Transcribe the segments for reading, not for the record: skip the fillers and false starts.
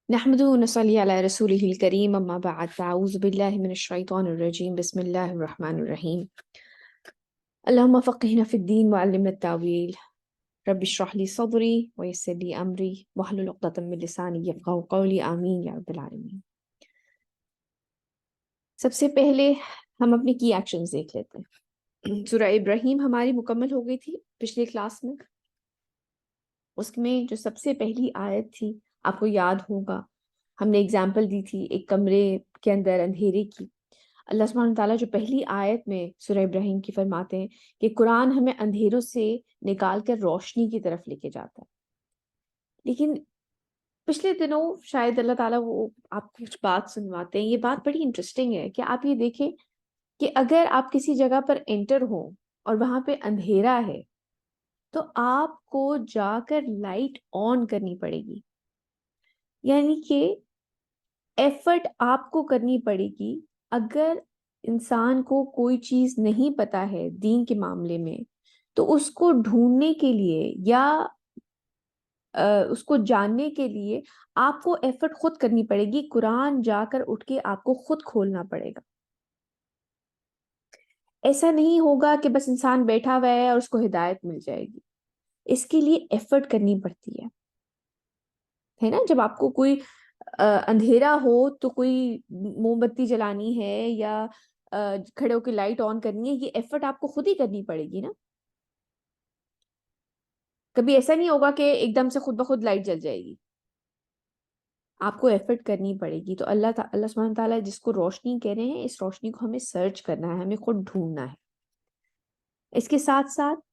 نحمده ونصلي على رسوله الكريم أما بعد فأعوذ بالله من الشيطان الرجيم بسم الله الرحمن الرحيم اللهم فقهنا في الدين وعلمنا التأويل رب اشرح لي صدري ويسر لي أمري واحلل عقدة من لساني يفقهوا قولي آمين یا رب العالمین۔ سب سے پہلے ہم اپنے کی ایکشنز دیکھ لیتے ہیں۔ سورہ ابراہیم ہماری مکمل ہو گئی تھی پچھلے کلاس میں۔ اس میں جو سب سے پہلی آیت تھی، آپ کو یاد ہوگا ہم نے اگزامپل دی تھی ایک کمرے کے اندر اندھیرے کی۔ اللہ سبحانہ تعالیٰ جو پہلی آیت میں سورہ ابراہیم کی فرماتے ہیں کہ قرآن ہمیں اندھیروں سے نکال کر روشنی کی طرف لے کے جاتا ہے۔ لیکن پچھلے دنوں شاید اللہ تعالیٰ وہ آپ کو کچھ بات سنواتے ہیں، یہ بات بڑی انٹرسٹنگ ہے کہ آپ یہ دیکھیں کہ اگر آپ کسی جگہ پر انٹر ہوں اور وہاں پہ اندھیرا ہے تو آپ کو جا کر لائٹ آن کرنی پڑے گی، یعنی کہ ایفرٹ آپ کو کرنی پڑے گی۔ اگر انسان کو کوئی چیز نہیں پتا ہے دین کے معاملے میں تو اس کو ڈھونڈنے کے لیے یا اس کو جاننے کے لیے آپ کو ایفرٹ خود کرنی پڑے گی۔ قرآن جا کر اٹھ کے آپ کو خود کھولنا پڑے گا۔ ایسا نہیں ہوگا کہ بس انسان بیٹھا ہوا ہے اور اس کو ہدایت مل جائے گی، اس کے لیے ایفرٹ کرنی پڑتی ہے نا۔ جب آپ کو کوئی اندھیرا ہو تو کوئی موم بتی جلانی ہے یا کھڑے ہو کے لائٹ آن کرنی ہے، یہ ایفرٹ آپ کو خود ہی کرنی پڑے گی نا۔ کبھی ایسا نہیں ہوگا کہ ایک دم سے خود بخود لائٹ جل جائے گی، آپ کو ایفرٹ کرنی پڑے گی۔ تو اللہ سبحانہ تعالیٰ جس کو روشنی کہہ رہے ہیں، اس روشنی کو ہمیں سرچ کرنا ہے، ہمیں خود ڈھونڈنا ہے۔ اس کے ساتھ ساتھ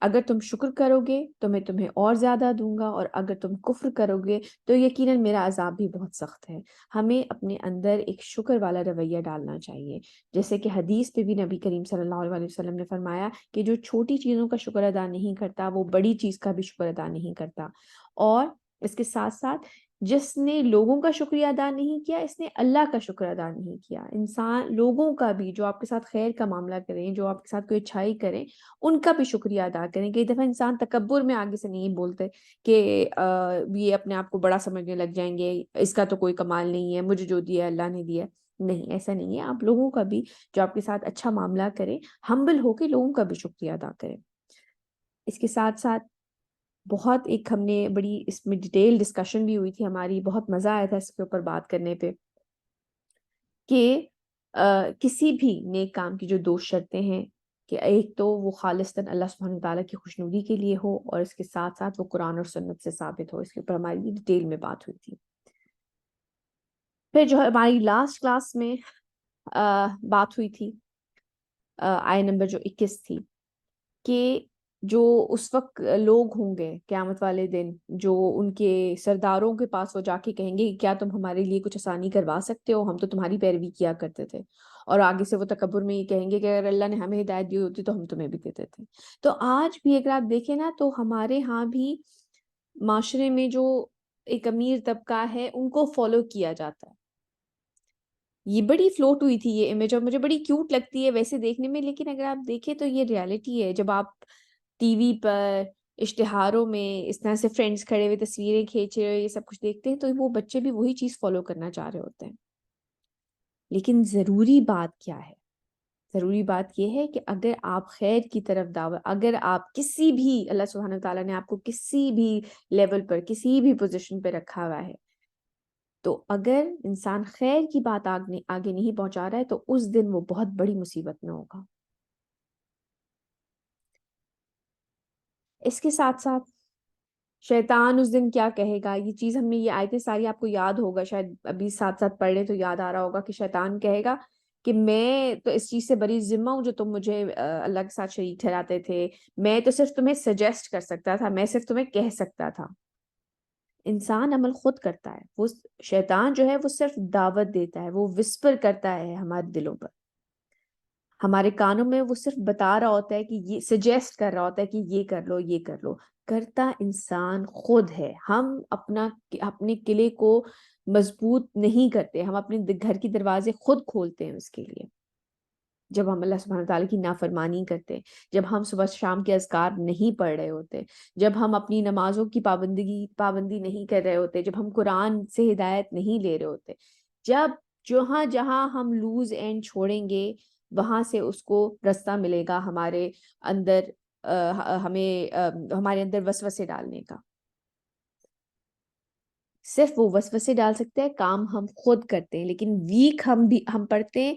اگر تم شکر کرو گے تو میں تمہیں اور زیادہ دوں گا، اور اگر تم کفر کرو گے تو یقیناً میرا عذاب بھی بہت سخت ہے۔ ہمیں اپنے اندر ایک شکر والا رویہ ڈالنا چاہیے، جیسے کہ حدیث پہ بھی نبی کریم صلی اللہ علیہ وسلم نے فرمایا کہ جو چھوٹی چیزوں کا شکر ادا نہیں کرتا وہ بڑی چیز کا بھی شکر ادا نہیں کرتا۔ اور اس کے ساتھ ساتھ جس نے لوگوں کا شکریہ ادا نہیں کیا، اس نے اللہ کا شکر ادا نہیں کیا۔ انسان لوگوں کا بھی، جو آپ کے ساتھ خیر کا معاملہ کریں، جو آپ کے ساتھ کوئی اچھائی کریں، ان کا بھی شکریہ ادا کریں۔ کئی دفعہ انسان تکبر میں آگے سے نہیں بولتے کہ یہ اپنے آپ کو بڑا سمجھنے لگ جائیں گے، اس کا تو کوئی کمال نہیں ہے، مجھے جو دیا اللہ نے دیا۔ نہیں، ایسا نہیں ہے۔ آپ لوگوں کا بھی، جو آپ کے ساتھ اچھا معاملہ کریں، ہمبل ہو کے لوگوں کا بھی شکریہ ادا کریں۔ اس کے ساتھ ساتھ بہت ایک ہم نے بڑی اس میں ڈیٹیل ڈسکشن بھی ہوئی تھی ہماری، بہت مزہ آیا تھا اس کے اوپر بات کرنے پہ، کہ کسی بھی نیک کام کی جو دو شرطیں ہیں کہ ایک تو وہ خالصتاً اللہ سبحانہ تعالیٰ کی خوشنودی کے لیے ہو، اور اس کے ساتھ ساتھ وہ قرآن اور سنت سے ثابت ہو۔ اس کے اوپر ہماری ڈیٹیل میں بات ہوئی تھی۔ پھر جو ہماری لاسٹ کلاس میں بات ہوئی تھی، آیت نمبر جو 21 تھی، کہ جو اس وقت لوگ ہوں گے قیامت والے دن، جو ان کے سرداروں کے پاس وہ جا کے کہیں گے کہ کیا تم ہمارے لیے کچھ آسانی کروا سکتے ہو، ہم تو تمہاری پیروی کیا کرتے تھے۔ اور آگے سے وہ تکبر میں یہ کہیں گے کہ اگر اللہ نے ہمیں ہدایت دی ہوتی تو ہم تمہیں بھی دیتے تھے۔ تو آج بھی اگر آپ دیکھیں نا تو ہمارے ہاں بھی معاشرے میں جو ایک امیر طبقہ ہے ان کو فالو کیا جاتا ہے۔ یہ بڑی فلوٹ ہوئی تھی یہ امیج، اور مجھے بڑی کیوٹ لگتی ہے ویسے دیکھنے میں، لیکن اگر آپ دیکھیں تو یہ ریالٹی ہے۔ جب آپ ٹی وی پر، اشتہاروں میں اس طرح سے فرینڈز کھڑے ہوئے تصویریں کھینچ رہے، یہ سب کچھ دیکھتے ہیں تو وہ بچے بھی وہی چیز فالو کرنا چاہ رہے ہوتے ہیں۔ لیکن ضروری بات کیا ہے؟ ضروری بات یہ ہے کہ اگر آپ خیر کی طرف دعوت، اگر آپ کسی بھی، اللہ سبحانہ تعالیٰ نے آپ کو کسی بھی لیول پر، کسی بھی پوزیشن پہ رکھا ہوا ہے، تو اگر انسان خیر کی بات آگے نہیں پہنچا رہا ہے تو اس دن وہ بہت بڑی مصیبت میں ہوگا۔ اس کے ساتھ ساتھ شیطان اس دن کیا کہے گا، یہ چیز ہم نے، یہ آیتیں ساری آپ کو یاد ہوگا، شاید ابھی ساتھ ساتھ پڑھ لیں تو یاد آ رہا ہوگا کہ شیطان کہے گا کہ میں تو اس چیز سے بری ذمہ ہوں جو تم مجھے اللہ کے ساتھ شریک ٹھہراتے تھے، میں تو صرف تمہیں سجیسٹ کر سکتا تھا، میں صرف تمہیں کہہ سکتا تھا۔ انسان عمل خود کرتا ہے، وہ شیطان جو ہے وہ صرف دعوت دیتا ہے، وہ وسپر کرتا ہے ہمارے دلوں پر، ہمارے کانوں میں وہ صرف بتا رہا ہوتا ہے کہ یہ سجیسٹ کر رہا ہوتا ہے کہ یہ کر لو، یہ کر لو۔ کرتا انسان خود ہے۔ ہم اپنے قلعے کو مضبوط نہیں کرتے، ہم اپنے گھر کی دروازے خود کھولتے ہیں اس کے لیے۔ جب ہم اللہ سبحانہ تعالیٰ کی نافرمانی کرتے، جب ہم صبح شام کے اذکار نہیں پڑھ رہے ہوتے، جب ہم اپنی نمازوں کی پابندی نہیں کر رہے ہوتے، جب ہم قرآن سے ہدایت نہیں لے رہے ہوتے، جب جہاں جہاں ہم لوز اینڈ چھوڑیں گے وہاں سے اس کو رستہ ملے گا ہمارے اندر ہمارے اندر وسوسے ڈالنے کا۔ صرف وہ وسوسے ڈال سکتے ہیں، کام ہم خود کرتے ہیں، لیکن ویک ہم پڑھتے ہیں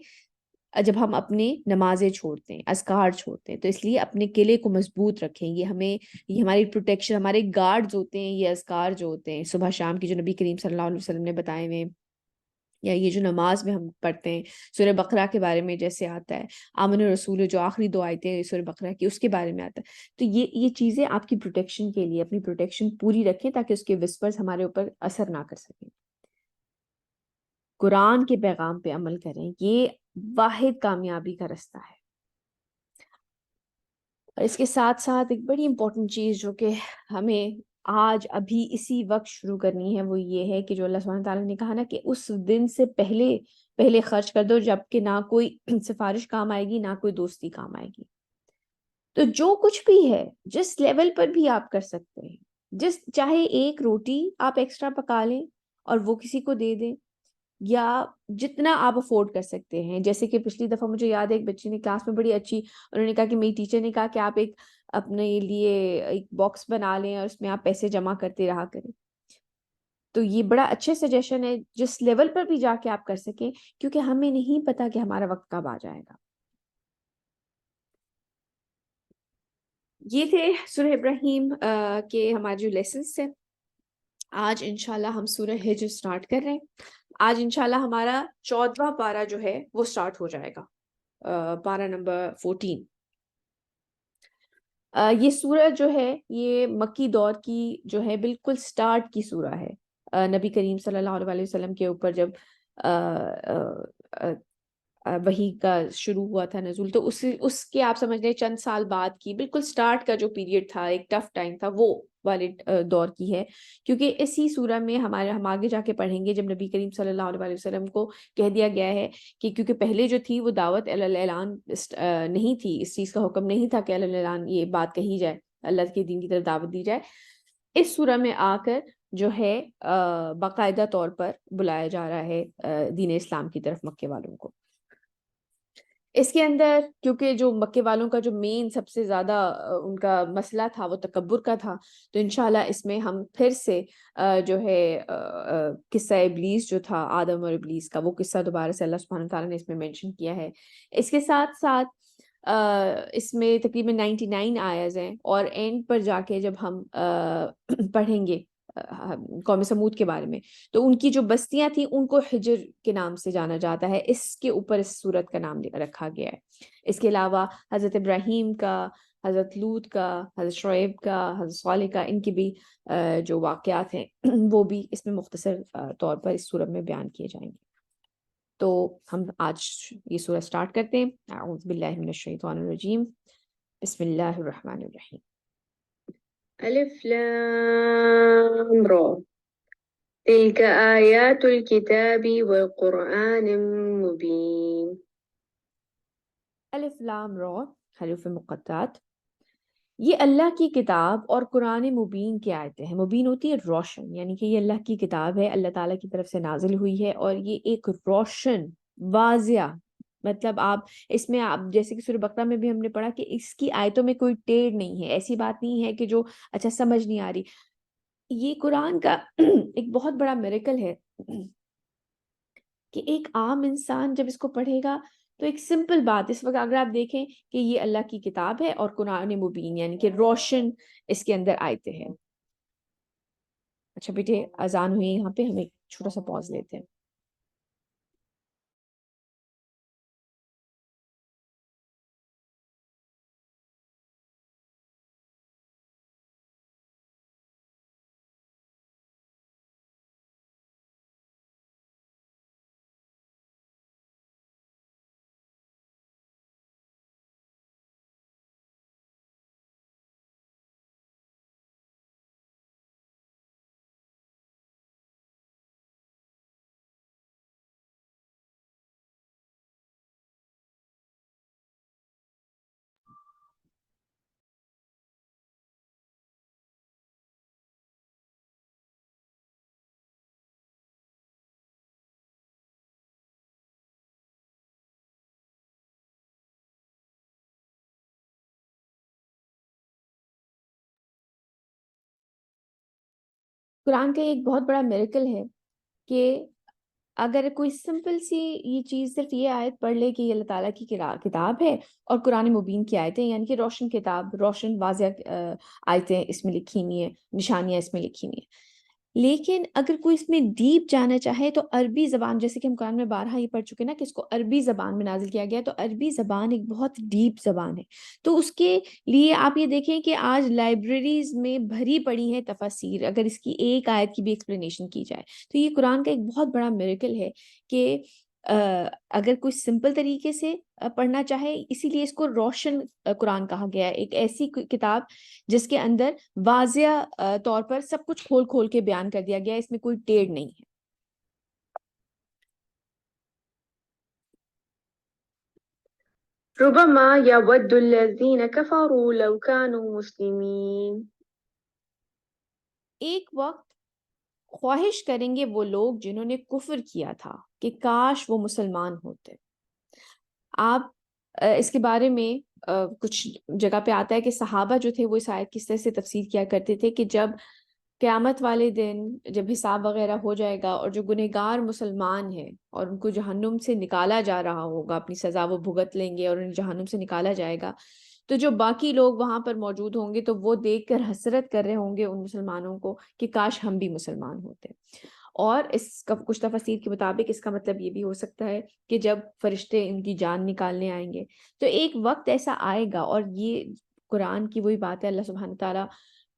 جب ہم اپنے نمازیں چھوڑتے ہیں، اذکار چھوڑتے ہیں۔ تو اس لیے اپنے قلعے کو مضبوط رکھیں، یہ ہماری پروٹیکشن، ہمارے گارڈز ہوتے ہیں، یہ اذکار جو ہوتے ہیں صبح شام کی جو نبی کریم صلی اللہ علیہ وسلم نے بتائے ہوئے، یا یہ جو نماز میں ہم پڑھتے ہیں، سورہ بقرہ کے بارے میں جیسے آتا ہے، آمن رسول جو آخری دو آیتیں ہیں سورہ بقرہ کی، اس کے بارے میں آتا ہے۔ تو یہ چیزیں آپ کی پروٹیکشن کے لیے، اپنی پروٹیکشن پوری رکھیں تاکہ اس کے وسپرز ہمارے اوپر اثر نہ کر سکیں۔ قرآن کے پیغام پہ عمل کریں، یہ واحد کامیابی کا رستہ ہے۔ اور اس کے ساتھ ساتھ ایک بڑی امپورٹنٹ چیز جو کہ ہمیں آج ابھی اسی وقت شروع کرنی ہے، وہ یہ ہے کہ جو اللہ سبحانہ تعالیٰ نے کہا نا کہ اس دن سے پہلے پہلے خرچ کر دو جب کہ نہ کوئی سفارش کام آئے گی، نہ کوئی دوستی کام آئے گی۔ تو جو کچھ بھی ہے، جس لیول پر بھی آپ کر سکتے ہیں، چاہے ایک روٹی آپ ایکسٹرا پکا لیں اور وہ کسی کو دے دیں، یا جتنا آپ افورڈ کر سکتے ہیں۔ جیسے کہ پچھلی دفعہ مجھے یاد ہے ایک بچی نے کلاس میں بڑی اچھی، انہوں نے کہا کہ میری ٹیچر نے کہا کہ آپ ایک اپنے لیے ایک باکس بنا لیں اور اس میں آپ پیسے جمع کرتے رہا کریں۔ تو یہ بڑا اچھے سجیشن ہے، جس لیول پر بھی جا کے آپ کر سکیں، کیونکہ ہمیں نہیں پتا کہ ہمارا وقت کب آ جائے گا۔ یہ تھے سورہ ابراہیم کے ہمارے جو لیسنس تھے۔ آج انشاءاللہ ہم سورہ ہجر سٹارٹ کر رہے ہیں۔ آج انشاءاللہ ہمارا 14واں پارہ جو ہے وہ سٹارٹ ہو جائے گا، پارہ نمبر 14۔ یہ سورہ جو ہے یہ مکی دور کی جو ہے بالکل سٹارٹ کی سورہ ہے۔ نبی کریم صلی اللہ علیہ وسلم کے اوپر جب وحی کا شروع ہوا تھا نزول، تو اس کے آپ سمجھ لیں چند سال بعد کی بالکل سٹارٹ کا جو پیریڈ تھا، ایک ٹف ٹائم تھا، وہ والے دور کی ہے۔ کیونکہ اسی سورہ میں ہم آگے جا کے پڑھیں گے جب نبی کریم صلی اللہ علیہ وسلم کو کہہ دیا گیا ہے کہ کیونکہ پہلے جو تھی وہ دعوت اعلان نہیں تھی، اس چیز کا حکم نہیں تھا کہ اعلان یہ بات کہی جائے، اللہ کے دین کی طرف دعوت دی جائے۔ اس سورہ میں آ کر جو ہے باقاعدہ طور پر بلایا جا رہا ہے دین اسلام کی طرف مکے والوں کو۔ اس کے اندر کیونکہ جو مکے والوں کا جو مین سب سے زیادہ ان کا مسئلہ تھا وہ تکبر کا تھا، تو انشاءاللہ اس میں ہم پھر سے جو ہے قصہ ابلیس جو تھا، آدم اور ابلیس کا، وہ قصہ دوبارہ سے اللہ سبحانہ تعالیٰ نے اس میں مینشن کیا ہے۔ اس کے ساتھ ساتھ اس میں تقریباً 99 آیز ہیں، اور اینڈ پر جا کے جب ہم پڑھیں گے قوم سمود کے بارے میں، تو ان کی جو بستیاں تھیں ان کو حجر کے نام سے جانا جاتا ہے، اس کے اوپر اس سورت کا نام رکھا گیا ہے۔ اس کے علاوہ حضرت ابراہیم کا، حضرت لوط کا، حضرت شعیب کا، حضرت صالح کا، ان کی بھی جو واقعات ہیں وہ بھی اس میں مختصر طور پر اس سورت میں بیان کیے جائیں گے۔ تو ہم آج یہ سورہ سٹارٹ کرتے ہیں۔ اعوذ باللہ من الشیطان الرجیم، بسم اللہ الرحمن الرحیم۔ الف لام را تلك آیات الکتاب والقرآن مبین۔ الف لام را، حروف مقطعات، یہ اللہ کی کتاب اور قرآن مبین کی آیتیں ہیں۔ مبین ہوتی ہے روشن، یعنی کہ یہ اللہ کی کتاب ہے، اللہ تعالیٰ کی طرف سے نازل ہوئی ہے، اور یہ ایک روشن واضح، مطلب آپ اس میں، آپ جیسے کہ سورہ بقرہ میں بھی ہم نے پڑھا کہ اس کی آیتوں میں کوئی ٹیڑھ نہیں ہے، ایسی بات نہیں ہے کہ جو اچھا سمجھ نہیں آ رہی۔ یہ قرآن کا ایک بہت بڑا میریکل ہے کہ ایک عام انسان جب اس کو پڑھے گا تو ایک سمپل بات، اس وقت اگر آپ دیکھیں کہ یہ اللہ کی کتاب ہے اور قرآن مبین، یعنی کہ روشن اس کے اندر آیتیں ہیں۔ اچھا بیٹے اذان ہوئی یہاں پہ، ہم ایک چھوٹا سا پاز لیتے ہیں۔ قرآن کا ایک بہت بڑا میریکل ہے کہ اگر کوئی سمپل سی یہ چیز صرف یہ آیت پڑھ لے کہ یہ اللہ تعالیٰ کی کتاب ہے اور قرآن مبین کی آیتیں، یعنی کہ روشن کتاب، روشن واضح آیتیں اس میں لکھی ہوئی ہیں، نشانیاں اس میں لکھی ہوئی ہیں، لیکن اگر کوئی اس میں ڈیپ جانا چاہے تو عربی زبان، جیسے کہ ہم قرآن میں بارہا یہ پڑھ چکے نا کہ اس کو عربی زبان میں نازل کیا گیا، تو عربی زبان ایک بہت ڈیپ زبان ہے، تو اس کے لیے آپ یہ دیکھیں کہ آج لائبریریز میں بھری پڑی ہیں تفاسیر، اگر اس کی ایک آیت کی بھی ایکسپلینیشن کی جائے تو یہ قرآن کا ایک بہت بڑا میریکل ہے کہ اگر کوئی سمپل طریقے سے پڑھنا چاہے، اسی لیے اس کو روشن قرآن کہا گیا ہے، ایک ایسی کتاب جس کے اندر واضح طور پر سب کچھ کھول کھول کے بیان کر دیا گیا ہے، اس میں کوئی ٹیڑھ نہیں ہے۔ ربما يود الذين كفروا لو كانوا مسلمين. ایک وقت خواہش کریں گے وہ لوگ جنہوں نے کفر کیا تھا کہ کاش وہ مسلمان ہوتے۔ آپ اس کے بارے میں کچھ جگہ پہ آتا ہے کہ صحابہ جو تھے وہ اس آیت کی اس طرح سے تفسیر کیا کرتے تھے کہ جب قیامت والے دن جب حساب وغیرہ ہو جائے گا اور جو گنہگار مسلمان ہیں اور ان کو جہنم سے نکالا جا رہا ہوگا، اپنی سزا وہ بھگت لیں گے اور انہیں جہنم سے نکالا جائے گا، تو جو باقی لوگ وہاں پر موجود ہوں گے تو وہ دیکھ کر حسرت کر رہے ہوں گے ان مسلمانوں کو کہ کاش ہم بھی مسلمان ہوتے۔ اور اس کا کچھ تفاسیر کے مطابق اس کا مطلب یہ بھی ہو سکتا ہے کہ جب فرشتے ان کی جان نکالنے آئیں گے تو ایک وقت ایسا آئے گا، اور یہ قرآن کی وہی بات ہے، اللہ سبحانہ تعالیٰ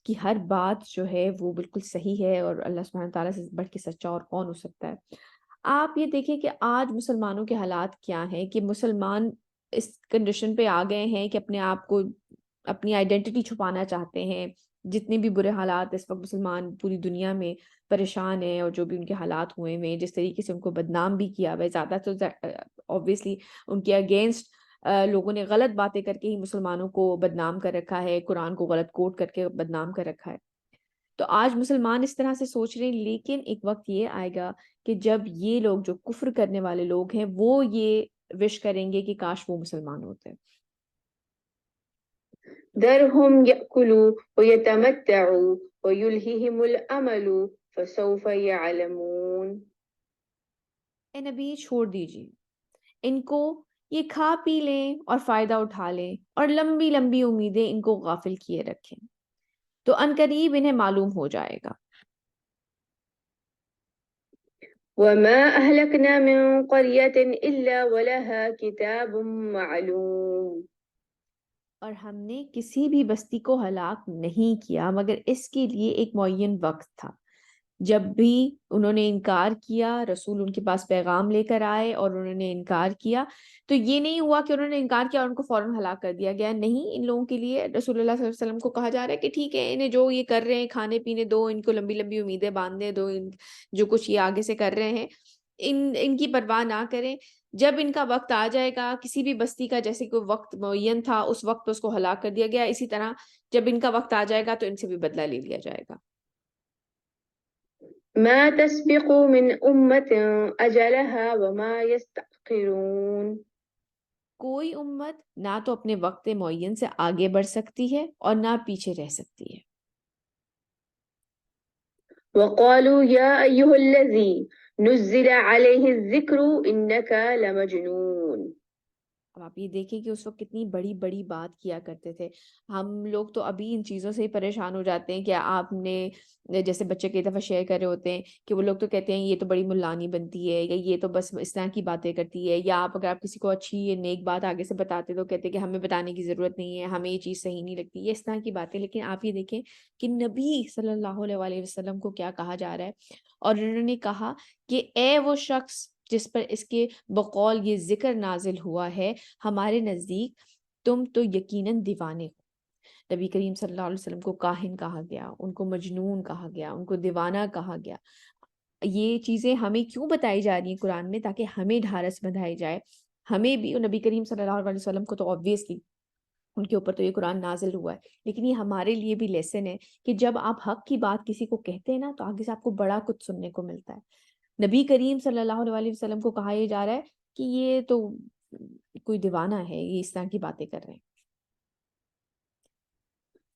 کی ہر بات جو ہے وہ بالکل صحیح ہے، اور اللہ سبحانہ تعالیٰ سے بڑھ کے سچا اور کون ہو سکتا ہے۔ آپ یہ دیکھیں کہ آج مسلمانوں کے حالات کیا ہیں، کہ مسلمان اس کنڈیشن پہ آ گئے ہیں کہ اپنے آپ کو، اپنی آئیڈینٹی چھپانا چاہتے ہیں۔ جتنے بھی برے حالات اس وقت مسلمان پوری دنیا میں پریشان ہیں، اور جو بھی ان کے حالات ہوئے ہیں، جس طریقے سے ان کو بدنام بھی کیا ہوا ہے، زیادہ تو obviously ان کے اگینسٹ لوگوں نے غلط باتیں کر کے ہی مسلمانوں کو بدنام کر رکھا ہے، قرآن کو غلط کوٹ کر کے بدنام کر رکھا ہے۔ تو آج مسلمان اس طرح سے سوچ رہے ہیں، لیکن ایک وقت یہ آئے گا کہ جب یہ لوگ جو کفر کرنے والے لوگ ہیں وہ یہ وش کریں گے کہ کاش وہ مسلمان ہوتے۔ ذرهم يأكلوا ويتمتعوا ويلههم الأمل فسوف يعلمون. اے نبی چھوڑ دیجیے ان کو، یہ کھا پی لیں اور فائدہ اٹھا لیں اور لمبی لمبی امیدیں ان کو غافل کیے رکھیں، تو عنقریب انہیں معلوم ہو جائے گا۔ وما أهلكنا من قرية إلا ولها كتاب معلوم. اور ہم نے کسی بھی بستی کو ہلاک نہیں کیا مگر اس کے لیے ایک معین وقت تھا۔ جب بھی انہوں نے انکار کیا، رسول ان کے پاس پیغام لے کر آئے اور انہوں نے انکار کیا، تو یہ نہیں ہوا کہ انہوں نے انکار کیا اور ان کو فوراً ہلاک کر دیا گیا، نہیں، ان لوگوں کے لیے رسول اللہ صلی اللہ علیہ وسلم کو کہا جا رہا ہے کہ ٹھیک ہے، انہیں جو یہ کر رہے ہیں کھانے پینے دو، ان کو لمبی لمبی امیدیں باندھنے دو، جو کچھ یہ آگے سے کر رہے ہیں ان کی پرواہ نہ کریں، جب ان کا وقت آ جائے گا، کسی بھی بستی کا جیسے کوئی وقت معین تھا اس وقت اس کو ہلاک کر دیا گیا، اسی طرح جب ان کا وقت آ جائے گا تو ان سے بھی بدلہ لے لیا جائے گا۔ ما تسبق من أمة أجلها وما يستأخرون. کوئی امت نہ تو اپنے وقت معین سے آگے بڑھ سکتی ہے اور نہ پیچھے رہ سکتی ہے۔ وقالوا يا أيها الذي نزل عليه الذكر إنك لمجنون. اب آپ یہ دیکھیں کہ اس وقت کتنی بڑی بڑی بات کیا کرتے تھے، ہم لوگ تو ابھی ان چیزوں سے ہی پریشان ہو جاتے ہیں کہ آپ نے جیسے بچے کئی دفعہ شیئر کر رہے ہوتے ہیں کہ وہ لوگ تو کہتے ہیں یہ تو بڑی ملانی بنتی ہے، یا یہ تو بس اس طرح کی باتیں کرتی ہے، یا آپ اگر آپ کسی کو اچھی یا نیک بات آگے سے بتاتے تو کہتے ہیں کہ ہمیں بتانے کی ضرورت نہیں ہے، ہمیں یہ چیز صحیح نہیں لگتی، یہ اس طرح کی باتیں۔ لیکن آپ یہ دیکھیں کہ نبی صلی اللہ علیہ وسلم کو کیا کہا جا رہا ہے، اور انہوں نے کہا کہ اے وہ شخص جس پر اس کے بقول یہ ذکر نازل ہوا ہے، ہمارے نزدیک تم تو یقیناً دیوانے ہو۔ نبی کریم صلی اللہ علیہ وسلم کو کاہن کہا گیا، ان کو مجنون کہا گیا، ان کو دیوانہ کہا گیا۔ یہ چیزیں ہمیں کیوں بتائی جا رہی ہیں قرآن میں؟ تاکہ ہمیں ڈھارس بندھائی جائے، ہمیں بھی، اور نبی کریم صلی اللہ علیہ وسلم کو تو obviously ان کے اوپر تو یہ قرآن نازل ہوا ہے، لیکن یہ ہمارے لیے بھی لیسن ہے کہ جب آپ حق کی بات کسی کو کہتے ہیں نا تو آگے سے آپ کو بڑا کچھ سننے کو ملتا ہے۔ نبی کریم صلی اللہ علیہ وسلم کو کہا یہ جا رہا ہے کہ یہ تو کوئی دیوانہ ہے، یہ اس طرح کی باتیں کر رہے ہیں۔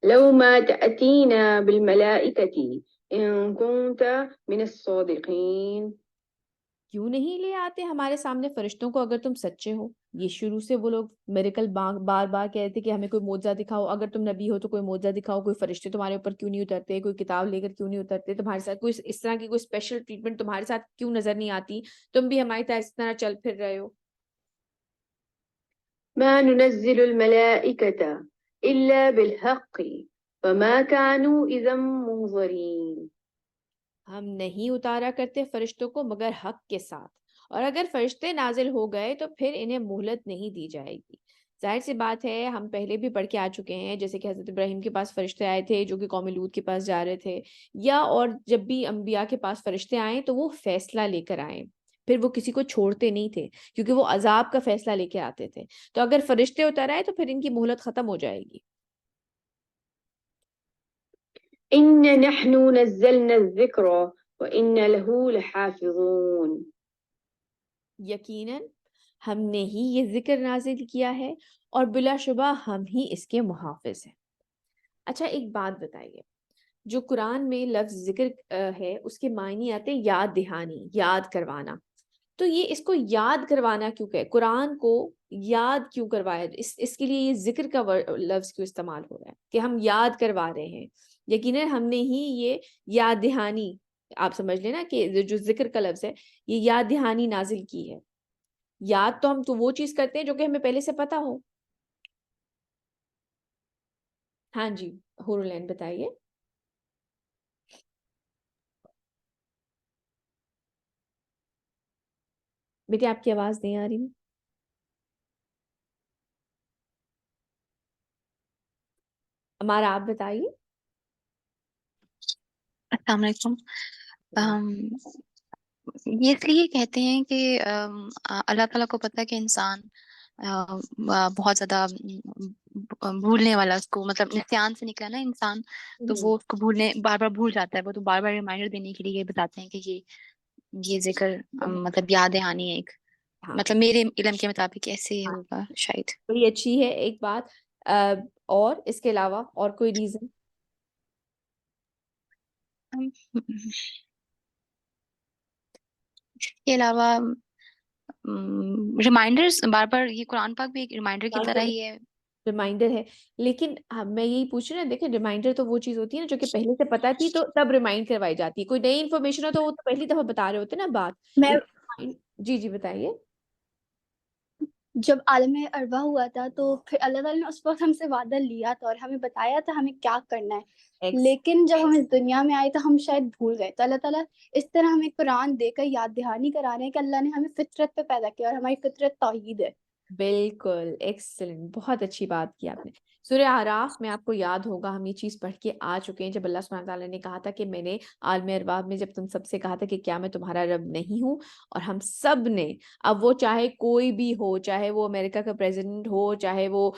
لو ما تأتينا بالملائكة إن كنت من الصادقين. کیوں نہیں لے آتے ہمارے سامنے فرشتوں کو اگر تم سچے ہو؟ یہ شروع سے وہ لوگ میریکل بار بار کہتے تھے کہ ہمیں کوئی معجزہ دکھاؤ، اگر تم نبی ہو تو کوئی معجزہ دکھاؤ، کوئی فرشتے تمہارے اوپر کیوں نہیں اترتے، کوئی کتاب لے کر کیوں نہیں اترتے تمہارے ساتھ، کوئی اس طرح کی کوئی اسپیشل ٹریٹمنٹ تمہارے ساتھ کیوں نظر نہیں آتی، تم بھی ہماری طرح اس طرح چل پھر رہے ہو؟ ما ننزل الملائكة إلا بالحق فما كانوا إذا منظرين. ہم نہیں اتارا کرتے فرشتوں کو مگر حق کے ساتھ، اور اگر فرشتے نازل ہو گئے تو پھر انہیں مہلت نہیں دی جائے گی۔ ظاہر سی بات ہے، ہم پہلے بھی پڑھ کے آ چکے ہیں، جیسے کہ حضرت ابراہیم کے پاس فرشتے آئے تھے جو کہ قوم لوط کے پاس جا رہے تھے، یا اور جب بھی انبیاء کے پاس فرشتے آئیں تو وہ فیصلہ لے کر آئیں، پھر وہ کسی کو چھوڑتے نہیں تھے کیونکہ وہ عذاب کا فیصلہ لے کے آتے تھے۔ تو اگر فرشتے اتر آئے تو پھر ان کی مہلت ختم ہو جائے گی۔ إن نحن نزلنا الذكر وإن له لحافظون. یقیناً ہم نے ہی یہ ذکر نازل کیا ہے اور بلا شبہ ہم ہی اس کے محافظ ہیں۔ اچھا ایک بات بتائیے، جو قرآن میں لفظ ذکر ہے اس کے معنی آتے ہیں یاد دہانی، یاد کروانا، تو یہ اس کو یاد کروانا کیوں کہ قرآن کو یاد کیوں کروایا، اس کے لیے یہ ذکر کا لفظ کیوں استعمال ہو رہا ہے کہ ہم یاد کروا رہے ہیں؟ یقیناً ہم نے ہی یہ یاد دہانی، آپ سمجھ لینا کہ جو ذکر کا لفظ ہے یہ یاد دہانی نازل کی ہے۔ یاد تو ہم تو وہ چیز کرتے ہیں جو کہ ہمیں پہلے سے پتا ہو۔ ہاں جی حور العین بتائیے۔ بیٹے آپ کی آواز نہیں آ رہی، ہمارا آپ بتائیے۔ السلام علیکم۔ یہ اس لیے کہتے ہیں کہ اللہ تعالیٰ کو پتہ ہے کہ انسان بہت زیادہ بھولنے والا، اس کو مطلب نسیان سے نکلا نا انسان، تو وہ اس کو بھولنے بار بار بھول جاتا ہے، وہ تو بار بار ریمائنڈر دینے کے لیے بتاتے ہیں کہ یہ ذکر مطلب یاد دہانی ہے ایک، ہاں مطلب میرے علم کے مطابق ایسے ہاں ہوگا شاید۔ بڑی اچھی ہے ایک بات، اور اس کے علاوہ اور کوئی ریزن؟ اس کے علاوہ ریمائنڈرز بار بار، یہ قرآن پاک بھی ایک ریمائنڈر کی طرح ہی ہے۔ ریمائنڈر ہے، لیکن میں یہی پوچھ رہی ہوں نا، دیکھیں ریمائنڈر تو وہ چیز ہوتی ہے نا جو کہ پہلے سے پتا تھی تو تب ریمائنڈ کروائی جاتی ہے، کوئی نئی انفارمیشن ہو تو وہ تو پہلی دفعہ بتا رہے ہوتے نا بات۔ میں جی جی بتائیے۔ جب عالم ارواح ہوا تھا تو پھر اللہ تعالیٰ نے اس وقت ہم سے وعدہ لیا تھا اور ہمیں بتایا تھا ہمیں کیا کرنا ہے، لیکن جب ہم اس دنیا میں آئے تو ہم شاید بھول گئے، تو اللہ تعالیٰ اس طرح ہمیں قرآن دے کر یاد دہانی کرا رہے ہیں کہ اللہ نے ہمیں فطرت پہ پیدا کیا اور ہماری فطرت توحید ہے۔ بالکل ایکسلنٹ، بہت اچھی بات کی آپ نے۔ سورہ اعراف میں آپ کو یاد ہوگا ہم یہ چیز پڑھ کے آ چکے ہیں، جب اللہ سبحانہ تعالیٰ نے کہا تھا کہ میں نے عالم ارواح میں جب تم سب سے کہا تھا کہ کیا میں تمہارا رب نہیں ہوں، اور ہم سب نے، اب وہ چاہے کوئی بھی ہو، چاہے وہ امریکہ کا پریزیڈنٹ ہو، چاہے وہ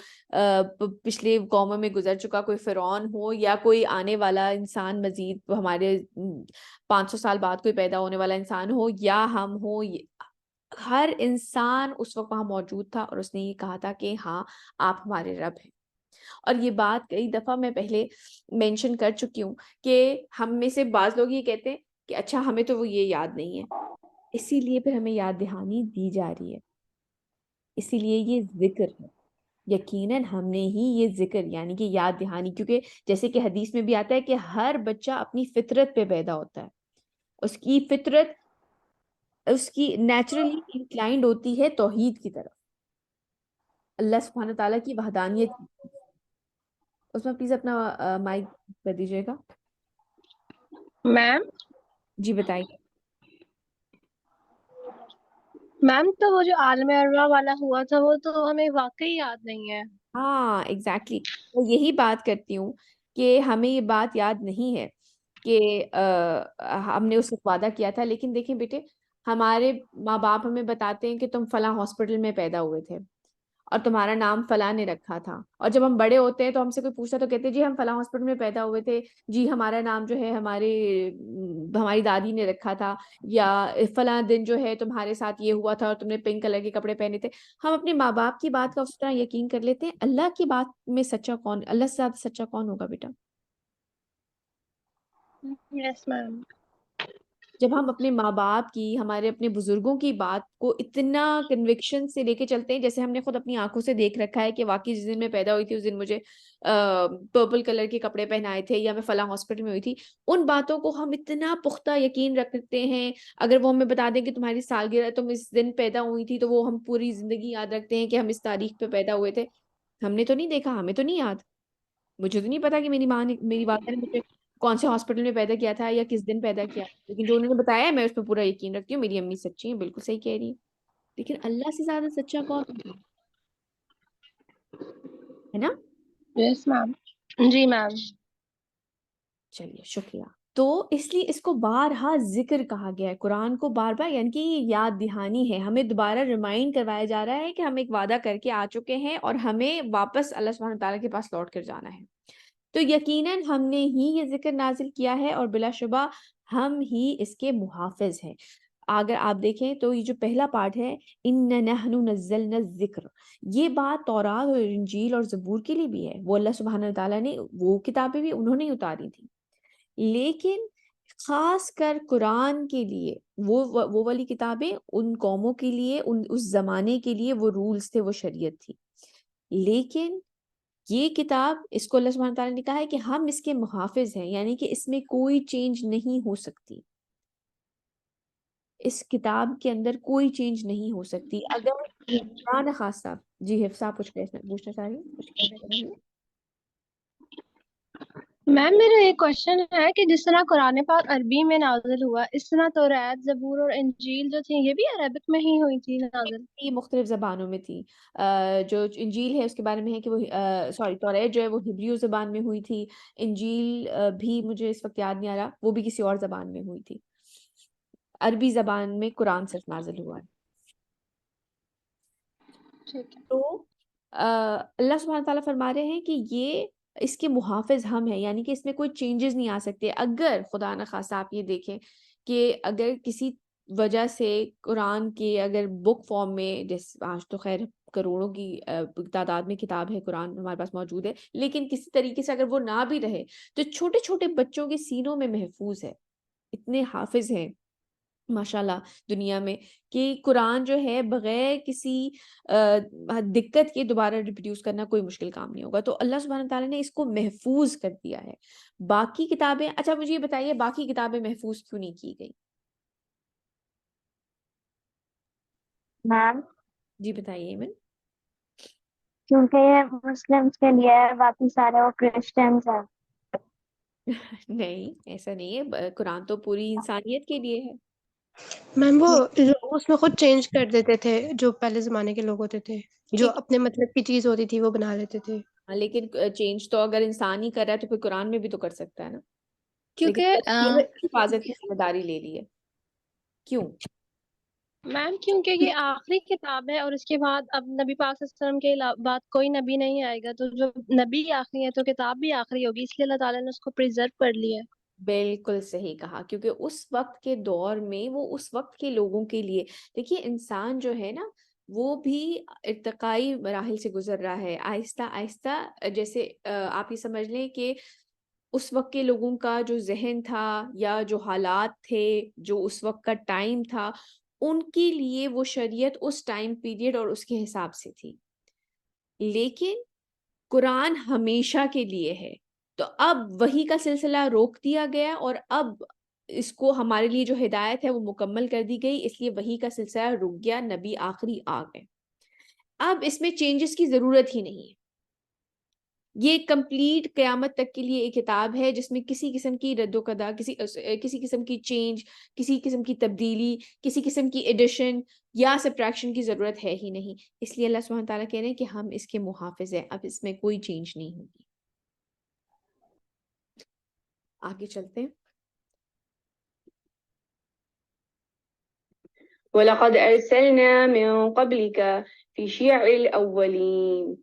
پچھلے قوموں میں گزر چکا کوئی فرعون ہو، یا کوئی آنے والا انسان مزید ہمارے 500 سال بعد کوئی پیدا ہونے والا انسان ہو، یا ہم ہو، ہر انسان اس وقت وہاں موجود تھا اور اس نے یہ کہا تھا کہ ہاں آپ ہمارے رب ہیں۔ اور یہ بات کئی دفعہ میں پہلے مینشن کر چکی ہوں کہ ہم میں سے بعض لوگ یہ کہتے ہیں کہ اچھا ہمیں تو وہ یہ یاد نہیں ہے، اسی لیے پھر ہمیں یاد دہانی دی جا رہی ہے، اسی لیے یہ ذکر ہے۔ یقیناً ہم نے ہی یہ ذکر یعنی کہ یاد دہانی، کیونکہ جیسے کہ حدیث میں بھی آتا ہے کہ ہر بچہ اپنی فطرت پہ پیدا ہوتا ہے، اس کی فطرت اس کی نیچرلی انکلائنڈ ہوتی ہے توحید کی طرف، اللہ سبحانہ تعالیٰ کی وحدانیت کی۔ اس میں پلیز اپنا مائک کر دیجیے گا۔ میم جی بتائیے۔ میم تو وہ جو عالم ارواح والا ہوا تھا وہ تو ہمیں واقعی یاد نہیں ہے۔ ہاں ایگزیکٹلی، میں یہی بات کرتی ہوں کہ ہمیں یہ بات یاد نہیں ہے کہ ہم نے اس وقت وعدہ کیا تھا، لیکن دیکھیں بیٹے ہمارے ماں باپ ہمیں بتاتے ہیں کہ تم فلاں ہاسپٹل میں پیدا ہوئے تھے اور تمہارا نام فلاں نے رکھا تھا، اور جب ہم بڑے ہوتے ہیں تو ہم سے کوئی پوچھتا تو کہتے ہیں جی ہم فلاں ہاسپٹل میں پیدا ہوئے تھے، جی ہمارا نام جو ہے ہماری دادی نے رکھا تھا، یا فلاں دن جو ہے تمہارے ساتھ یہ ہوا تھا اور تم نے پنک کلر کے کپڑے پہنے تھے۔ ہم اپنے ماں باپ کی بات کا اس طرح یقین کر لیتے ہیں، اللہ کی بات میں سچا کون، اللہ سے زیادہ سچا کون ہوگا بیٹا؟ Yes, ma'am. جب ہم اپنے ماں باپ کی، ہمارے اپنے بزرگوں کی بات کو اتنا کنوکشن سے لے کے چلتے ہیں، جیسے ہم نے خود اپنی آنکھوں سے دیکھ رکھا ہے کہ واقعی جس دن میں پیدا ہوئی تھی اس دن مجھے پرپل کلر کے کپڑے پہنائے تھے، یا میں فلاں ہاسپٹل میں ہوئی تھی، ان باتوں کو ہم اتنا پختہ یقین رکھتے ہیں. اگر وہ ہمیں بتا دیں کہ تمہاری سالگرہ تم اس دن پیدا ہوئی تھی، تو وہ ہم پوری زندگی یاد رکھتے ہیں کہ ہم اس تاریخ پہ پیدا ہوئے تھے. ہم نے تو نہیں دیکھا، ہمیں تو نہیں یاد، مجھے تو نہیں پتا کہ میری ماں نے، میری والدہ نے مجھے کون سے ہاسپٹل میں پیدا کیا تھا یا کس دن پیدا کیا، لیکن جو انہوں نے بتایا ہے میں اس پہ پورا یقین رکھتی ہوں. میری امی سچی ہیں، بالکل صحیح کہہ رہی ہیں. لیکن اللہ سے زیادہ سچا کون ہے نا؟ Yes, ma'am. جی میم. چلیے شکریہ. تو اس لیے اس کو بارہا ذکر کہا گیا ہے، قرآن کو بار بار، یعنی کہ یہ یاد دہانی ہے، ہمیں دوبارہ ریمائنڈ کروایا جا رہا ہے کہ ہم ایک وعدہ کر کے آ چکے ہیں اور ہمیں واپس اللہ سبحانہ تعالیٰ کے پاس لوٹ کر جانا ہے. تو یقیناً ہم نے ہی یہ ذکر نازل کیا ہے اور بلا شبہ ہم ہی اس کے محافظ ہیں. اگر آپ دیکھیں تو یہ جو پہلا پارٹ ہے اِنَّا نَحْنُ نَزَّلْنَا الذِّکْرَ، یہ بات تورات اور انجیل اور زبور کے لیے بھی ہے. وہ اللہ سبحانہ تعالیٰ نے وہ کتابیں بھی انہوں نے اتاری تھی، لیکن خاص کر قرآن کے لیے وہ والی کتابیں ان قوموں کے لیے، اس زمانے کے لیے وہ رولز تھے، وہ شریعت تھی. لیکن یہ کتاب، اس کو اللہ سبحانہ تعالیٰ نے کہا ہے کہ ہم اس کے محافظ ہیں، یعنی کہ اس میں کوئی چینج نہیں ہو سکتی، اس کتاب کے اندر کوئی چینج نہیں ہو سکتی. اگر قرآن خاصہ، جی حفصہ آپ کچھ پوچھنا چاہ رہی ہیں، کچھ کہنا چاہ رہی ہیں؟ میم میرا ایک کوشچن ہے کہ جس طرح قرآن پاک عربی میں نازل ہوا، اس طرح توریت، زبور اور انجیل جو تھیں یہ بھی عربک میں ہی ہوئی تھی نازل؟ یہ مختلف زبانوں میں تھی. جو انجیل ہے اس کے بارے میں ہے کہ وہ توریت جو ہے وہ ہبریو زبان میں ہوئی تھی. انجیل بھی مجھے اس وقت یاد نہیں آ رہا، وہ بھی کسی اور زبان میں ہوئی تھی. عربی زبان میں قرآن صرف نازل ہوا ہے. ٹھیک ہے. تو اللہ سبحانہ تعالیٰ فرما رہے ہیں کہ یہ اس کے محافظ ہم ہیں، یعنی کہ اس میں کوئی چینجز نہیں آ سکتے. اگر خدا نخواستہ آپ یہ دیکھیں کہ اگر کسی وجہ سے قرآن کے اگر بک فارم میں، جیسے آج تو خیر کروڑوں کی تعداد میں کتاب ہے قرآن ہمارے پاس موجود ہے، لیکن کسی طریقے سے اگر وہ نہ بھی رہے تو چھوٹے چھوٹے بچوں کے سینوں میں محفوظ ہے. اتنے حافظ ہیں ماشاءاللہ دنیا میں کہ قرآن جو ہے بغیر کسی دقت کے دوبارہ ریپروڈیوس کرنا کوئی مشکل کام نہیں ہوگا. تو اللہ سبحانہ تعالیٰ نے اس کو محفوظ کر دیا ہے. باقی کتابیں، اچھا مجھے یہ بتائیے باقی کتابیں محفوظ کیوں نہیں کی گئی؟ میم جی بتائیے ایمن. کیونکہ یہ مسلمس کے لیے ہے، باقی سارے وہ کرسچنس ہیں. نہیں ایسا نہیں ہے، قرآن تو پوری انسانیت کے لیے ہے. میم وہ لوگ اس میں خود چینج کر دیتے تھے، جو پہلے زمانے کے لوگ ہوتے تھے، جو لیکن اپنے مطلب کی چیز ہوتی تھی وہ بنا لیتے تھے. لیکن چینج تو اگر انسان ہی کر رہا ہے تو پھر قرآن میں بھی تو کر سکتا ہے نا. لیکن کیونکہ حفاظت کی ذمہ داری لے لی ہے. کیوں؟ میم کیونکہ یہ آخری کتاب ہے اور اس کے بعد اب نبی پاک صلی اللہ علیہ وسلم کے بعد کوئی نبی نہیں آئے گا، تو جو نبی آخری ہے تو کتاب بھی آخری ہوگی، اس لیے اللہ تعالیٰ نے اس کو پریزرو کر لیا ہے. بالکل صحیح کہا، کیونکہ اس وقت کے دور میں وہ اس وقت کے لوگوں کے لیے، دیکھیے انسان جو ہے نا وہ بھی ارتقائی مراحل سے گزر رہا ہے آہستہ آہستہ. جیسے آپ یہ سمجھ لیں کہ اس وقت کے لوگوں کا جو ذہن تھا یا جو حالات تھے، جو اس وقت کا ٹائم تھا، ان کے لیے وہ شریعت اس ٹائم پیریڈ اور اس کے حساب سے تھی. لیکن قرآن ہمیشہ کے لیے ہے، تو اب وحی کا سلسلہ روک دیا گیا اور اب اس کو ہمارے لیے جو ہدایت ہے وہ مکمل کر دی گئی، اس لیے وحی کا سلسلہ رک گیا، نبی آخری آ گئے. اب اس میں چینجز کی ضرورت ہی نہیں ہے. یہ کمپلیٹ قیامت تک کے لیے ایک کتاب ہے جس میں کسی قسم کی رد و قدا، کسی قسم کی چینج، کسی قسم کی تبدیلی، کسی قسم کی ایڈیشن یا سبٹریکشن کی ضرورت ہے ہی نہیں. اس لیے اللہ سبحانہ تعالیٰ کہہ رہے ہیں کہ ہم اس کے محافظ ہیں، اب اس میں کوئی چینج نہیں ہوگی. آگے چلتے ہیں. وَلَقَدْ أَرْسَلْنَا مِن قَبْلِكَ فِي شِيَعِ الْأَوَّلِينَ.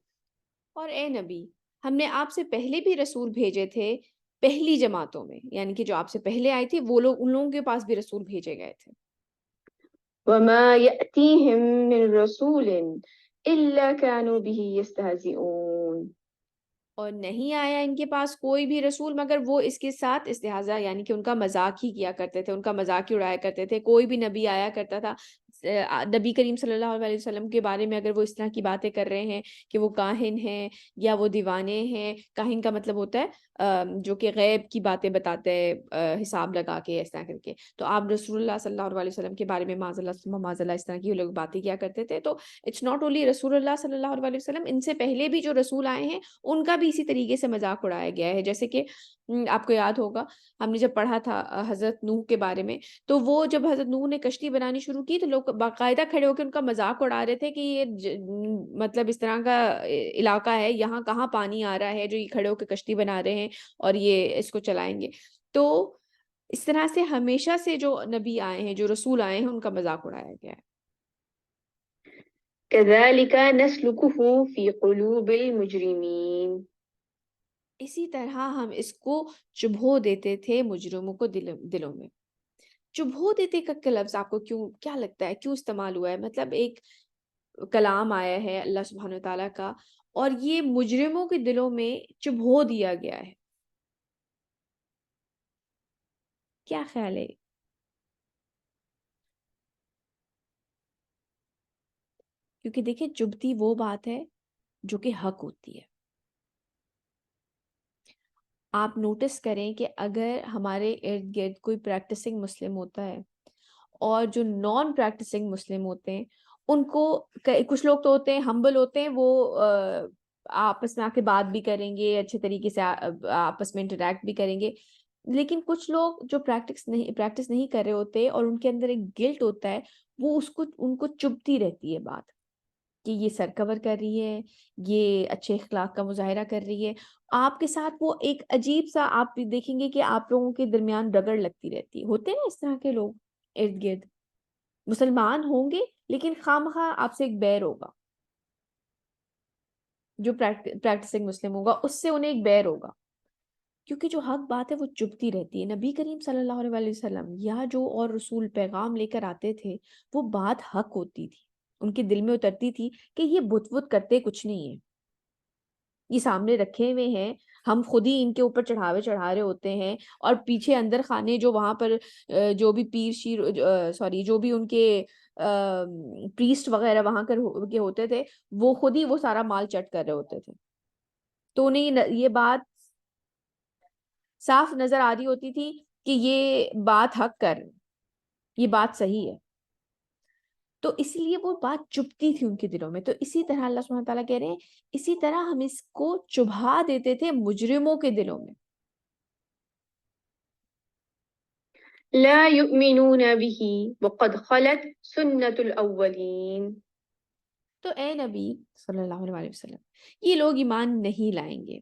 اور اے نبی، ہم نے آپ سے پہلے بھی رسول بھیجے تھے پہلی جماعتوں میں، یعنی کہ جو آپ سے پہلے آئے تھے وہ لوگ، ان لوگوں کے پاس بھی رسول بھیجے گئے تھے. وَمَا يَأْتِيهِم مِّن رَّسُولٍ إِلَّا كَانُوا بِهِ يَسْتَهْزِئُونَ. اور نہیں آیا ان کے پاس کوئی بھی رسول مگر وہ اس کے ساتھ استہزاء یعنی کہ ان کا مذاق ہی کیا کرتے تھے، ان کا مذاق ہی اڑایا کرتے تھے. کوئی بھی نبی آیا کرتا تھا نبی کریم صلی اللہ علیہ وسلم کے بارے میں اگر وہ اس طرح کی باتیں کر رہے ہیں کہ وہ کاہن ہیں یا وہ دیوانے ہیں. کاہن کا مطلب ہوتا ہے جو کہ غیب کی باتیں بتاتے ہیں حساب لگا کے اس طرح کر کے. تو آپ رسول اللہ صلی اللہ علیہ وسلم کے بارے میں معاذ اللہ اس طرح کی لوگ باتیں کیا کرتے تھے. تو اٹس ناٹ اونلی رسول اللہ صلی اللہ علیہ وسلم، ان سے پہلے بھی جو رسول آئے ہیں ان کا بھی اسی طریقے سے مذاق اڑایا گیا ہے. جیسے کہ آپ کو یاد ہوگا ہم نے جب پڑھا تھا حضرت نوح کے بارے میں، تو وہ جب حضرت نوح نے کشتی بنانی شروع کی تو لوگ باقاعدہ کھڑے ہو کے ان کا مذاق اڑا رہے تھے کہ یہ مطلب اس طرح کا علاقہ ہے، یہاں کہاں پانی آ رہا ہے جو یہ کھڑے ہو کے کشتی بنا رہے ہیں اور یہ اس کو چلائیں گے. تو اس طرح سے ہمیشہ سے جو نبی آئے ہیں، جو رسول آئے ہیں، ان کا مذاق اڑایا گیا ہے. كذلك نسلكه في قلوب المجرمين. اسی طرح ہم اس کو چبھو دیتے تھے مجرموں کو دلوں میں. چبھو دیتے کا لفظ آپ کو کیا لگتا ہے کیوں استعمال ہوا ہے؟ مطلب ایک کلام آیا ہے اللہ سبحانہ وتعالیٰ کا اور یہ مجرموں کے دلوں میں چبھو دیا گیا ہے. کیا خیال ہے؟ کیونکہ دیکھیں چبھتی وہ بات ہے جو کہ حق ہوتی ہے. آپ نوٹس کریں کہ اگر ہمارے ارد گرد کوئی پریکٹسنگ مسلم ہوتا ہے اور جو نان پریکٹسنگ مسلم ہوتے ہیں ان کو کچھ لوگ تو ہوتے ہیں ہمبل ہوتے ہیں، وہ آپس میں آ کے بات بھی کریں گے، اچھے طریقے سے آپس میں انٹریکٹ بھی کریں گے. لیکن کچھ لوگ جو پریکٹس نہیں کر رہے ہوتے اور ان کے اندر ایک گلٹ ہوتا ہے، وہ ان کو چبھتی رہتی ہے بات کہ یہ سر کور کر رہی ہے، یہ اچھے اخلاق کا مظاہرہ کر رہی ہے. آپ کے ساتھ وہ ایک عجیب سا آپ دیکھیں گے کہ آپ لوگوں کے درمیان رگڑ لگتی رہتی ہے. ہوتے ہیں نا اس طرح کے لوگ ارد گرد، مسلمان ہوں گے لیکن خواہ آپ سے ایک بیر ہوگا. جو پریکٹسنگ مسلم ہوگا اس سے انہیں ایک بیر ہوگا، کیونکہ جو حق بات ہے وہ چبھتی رہتی ہے. نبی کریم صلی اللہ علیہ وسلم یا جو اور رسول پیغام لے کر آتے تھے وہ بات حق ہوتی تھی، ان کے دل میں اترتی تھی کہ یہ بت بت کرتے کچھ نہیں ہے، یہ سامنے رکھے ہوئے ہیں، ہم خود ہی ان کے اوپر چڑھا رہے ہوتے ہیں. اور پیچھے اندر خانے جو وہاں پر جو بھی پیر شیر جو بھی ان کے پریسٹ وغیرہ وہاں کے ہوتے تھے وہ خود ہی وہ سارا مال چٹ کر رہے ہوتے تھے. تو انہیں یہ بات صاف نظر آ رہی ہوتی تھی کہ یہ بات حق کر، یہ بات صحیح ہے. تو اس لیے وہ بات چبھتی تھی ان کے دلوں میں. تو اسی طرح اللہ سبحانہ تعالیٰ کہہ رہے ہیں اسی طرح ہم اس کو چبھا دیتے تھے مجرموں کے دلوں میں. لا يؤمنون به وقد خلت سنة الأولين. تو اے نبی صلی اللہ علیہ وسلم یہ لوگ ایمان نہیں لائیں گے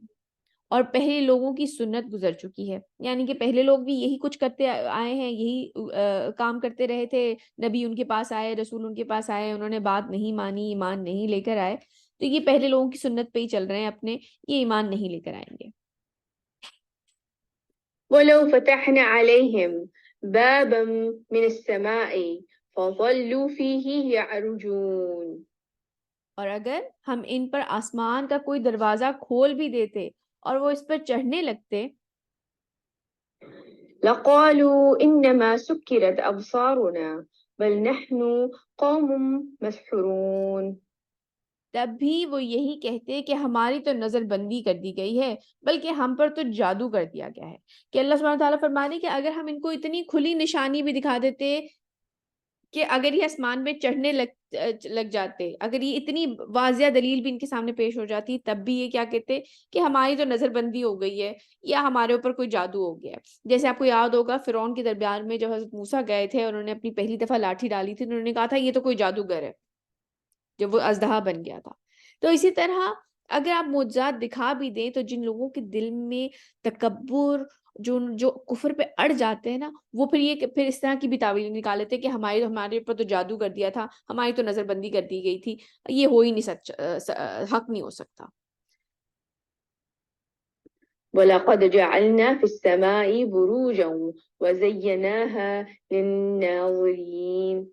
اور پہلے لوگوں کی سنت گزر چکی ہے، یعنی کہ پہلے لوگ بھی یہی کچھ کرتے آئے ہیں، یہی کام کرتے رہے تھے. نبی ان کے پاس آئے، رسول ان کے پاس آئے، انہوں نے بات نہیں مانی، ایمان نہیں لے کر آئے. تو یہ پہلے لوگوں کی سنت پہ ہی چل رہے ہیں اپنے، یہ ایمان نہیں لے کر آئیں گے. ولو فتحنا عليهم بابا من السماء فظلوا فيه يعرجون. اور اگر ہم ان پر آسمان کا کوئی دروازہ کھول بھی دیتے اور وہ اس پر چڑھنے لگتے لقالوا إنما سكرت أبصارنا بل نحن قوم مسحورون. تب بھی وہ یہی کہتے کہ ہماری تو نظر بندی کر دی گئی ہے بلکہ ہم پر تو جادو کر دیا گیا ہے. کہ اللہ سبحانہ تعالیٰ فرمانے کہ اگر ہم ان کو اتنی کھلی نشانی بھی دکھا دیتے کہ اگر یہ آسمان میں چڑھنے لگ جاتے، اگر یہ اتنی واضح دلیل بھی ان کے سامنے پیش ہو جاتی، تب بھی یہ کیا کہتے کہ ہماری تو نظر بندی ہو گئی ہے یا ہمارے اوپر کوئی جادو ہو گیا. جیسے آپ کو یاد ہوگا فرعون کے دربار میں جب حضرت موسیٰ گئے تھے اور انہوں نے اپنی پہلی دفعہ لاٹھی ڈالی تھی، انہوں نے کہا تھا یہ تو کوئی جادوگر ہے، جب وہ اژدہا بن گیا تھا. تو اسی طرح اگر آپ معجزات دکھا بھی دیں تو جن لوگوں کے دل میں تکبر، جو کفر پہ اڑ جاتے ہیں نا، وہ پھر اس طرح کی بھی تعویل نکال لیتے کہ ہمارے اوپر تو جادو کر دیا تھا، ہماری تو نظر بندی کر دی گئی تھی، یہ ہو ہی نہیں حق نہیں ہو سکتا. وَلَقَدْ جَعَلْنَا فِي السَّمَاءِ بُرُوجًا وَزَيَّنَاهَا لِلنَّاظِرِينَ.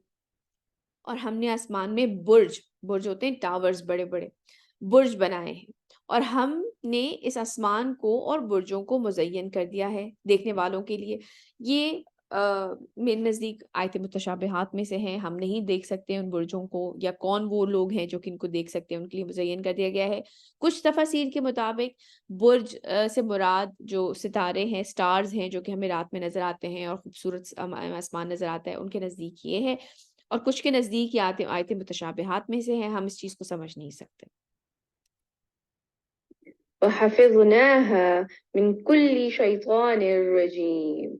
اور ہم نے آسمان میں برج ہوتے ہیں ٹاورز، بڑے بڑے برج بنائے ہیں اور ہم نے اس آسمان کو اور برجوں کو مزین کر دیا ہے دیکھنے والوں کے لیے. یہ میرے نزدیک آیت متشابہات میں سے ہیں. ہم نہیں دیکھ سکتے ان برجوں کو، یا کون وہ لوگ ہیں جو کہ ان کو دیکھ سکتے ہیں، ان کے لیے مزین کر دیا گیا ہے. کچھ تفاسیر کے مطابق برج سے مراد جو ستارے ہیں، سٹارز ہیں، جو کہ ہمیں رات میں نظر آتے ہیں اور خوبصورت آسمان نظر آتا ہے، ان کے نزدیک یہ ہے. اور کچھ کے نزدیک یہ آیت متشابہات میں سے ہیں. ہم اس چیز کو سمجھ نہیں سکتے. وحفظناها من كل شيطان رجيم.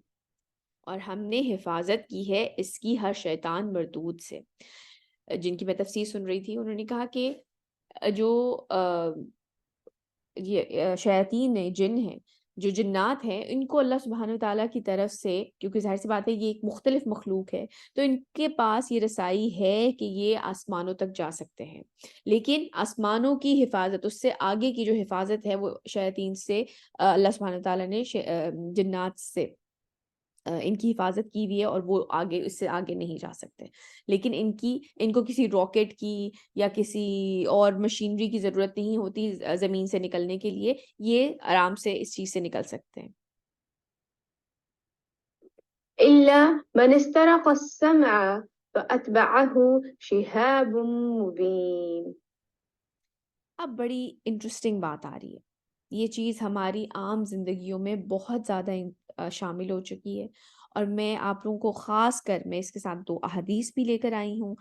اور ہم نے حفاظت کی ہے اس کی ہر شیطان مردود سے. جن کی میں تفسیر سن رہی تھی، انہوں نے کہا کہ جو یہ شیاطین ہیں، جن ہیں، جو جنات ہیں، ان کو اللہ سبحانہ وتعالیٰ کی طرف سے، کیونکہ ظاہر سی بات ہے یہ ایک مختلف مخلوق ہے، تو ان کے پاس یہ رسائی ہے کہ یہ آسمانوں تک جا سکتے ہیں. لیکن آسمانوں کی حفاظت، اس سے آگے کی جو حفاظت ہے وہ شیاطین سے اللہ سبحانہ وتعالیٰ نے جنات سے ان کی حفاظت کی ہوئی ہے، اور وہ آگے، اس سے آگے نہیں جا سکتے. لیکن ان کو کسی راکٹ کی یا کسی اور مشینری کی ضرورت نہیں ہوتی زمین سے نکلنے کے لیے. یہ آرام سے اس چیز سے نکل سکتے ہیں. إلا من استرق السمع فأتبعه شهاب مبين. اب بڑی انٹرسٹنگ بات آ رہی ہے. یہ چیز ہماری عام زندگیوں میں بہت زیادہ شامل ہو چکی ہے، اور میں آپ لوگوں کو خاص کر، میں اس کے ساتھ 2 احادیث بھی لے کر آئی ہوں.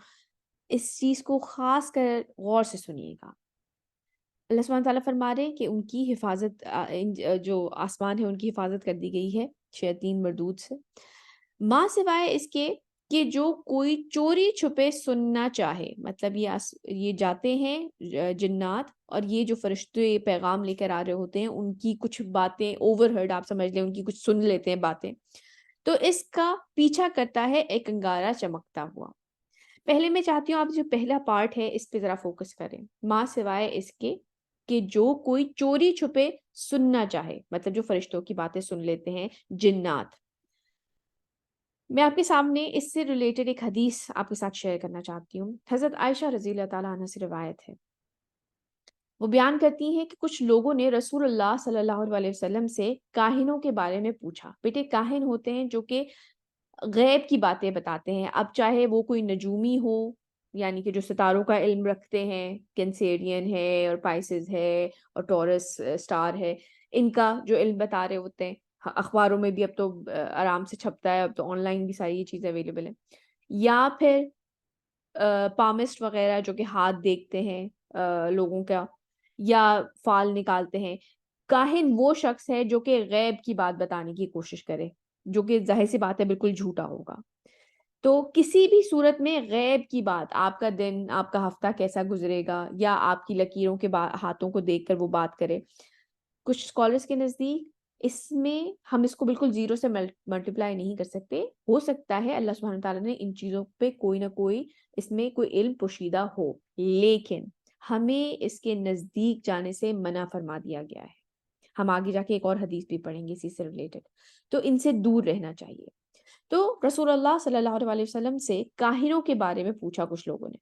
اس چیز کو خاص کر غور سے سنیے گا. اللہ سبحانہ تعالیٰ فرما رہے ہیں کہ ان کی حفاظت، جو آسمان ہے ان کی حفاظت کر دی گئی ہے شیاطین مردود سے، ماں سوائے اس کے کہ جو کوئی چوری چھپے سننا چاہے. مطلب یہ جاتے ہیں جنات، اور یہ جو فرشتے پیغام لے کر آ رہے ہوتے ہیں، ان کی کچھ باتیں اوور ہرڈ، آپ سمجھ لیں ان کی کچھ سن لیتے ہیں باتیں، تو اس کا پیچھا کرتا ہے ایک انگارہ چمکتا ہوا. پہلے میں چاہتی ہوں آپ جو پہلا پارٹ ہے اس پہ ذرا فوکس کریں. ماں سوائے اس کے کہ جو کوئی چوری چھپے سننا چاہے، مطلب جو فرشتوں کی باتیں سن لیتے ہیں جنات. میں آپ کے سامنے اس سے ریلیٹڈ ایک حدیث آپ کے ساتھ شیئر کرنا چاہتی ہوں. حضرت عائشہ رضی اللہ تعالیٰ عنہ سے روایت ہے. وہ بیان کرتی ہیں کہ کچھ لوگوں نے رسول اللہ صلی اللہ علیہ وسلم سے کاہنوں کے بارے میں پوچھا. بیٹے کاہن ہوتے ہیں جو کہ غیب کی باتیں بتاتے ہیں. اب چاہے وہ کوئی نجومی ہو، یعنی کہ جو ستاروں کا علم رکھتے ہیں، کینسیرین ہے اور پائسز ہے اور ٹورس سٹار ہے، ان کا جو علم بتا رہے ہوتے ہیں. اخباروں میں بھی اب تو آرام سے چھپتا ہے، اب تو آن لائن بھی ساری یہ چیزیں اویلیبل ہیں. یا پھر پامسٹ وغیرہ جو کہ ہاتھ دیکھتے ہیں لوگوں کا، یا فال نکالتے ہیں. کاہن وہ شخص ہے جو کہ غیب کی بات بتانے کی کوشش کرے، جو کہ ظاہر سی بات ہے بالکل جھوٹا ہوگا. تو کسی بھی صورت میں غیب کی بات، آپ کا دن، آپ کا ہفتہ کیسا گزرے گا، یا آپ کی لکیروں کے ہاتھوں کو دیکھ کر وہ بات کرے. کچھ اسکالرس کے نزدیک اس میں ہم اس کو بالکل زیرو سے ملٹیپلائی نہیں کر سکتے. ہو سکتا ہے اللہ سبحانہ تعالیٰ نے ان چیزوں پہ کوئی نہ کوئی اس میں کوئی علم پوشیدہ ہو، لیکن ہمیں اس کے نزدیک جانے سے منع فرما دیا گیا ہے. ہم آگے جا کے ایک اور حدیث بھی پڑھیں گے اسی سے ریلیٹڈ. تو ان سے دور رہنا چاہیے. تو رسول اللہ صلی اللہ علیہ وسلم سے کاہنوں کے بارے میں پوچھا کچھ لوگوں نے.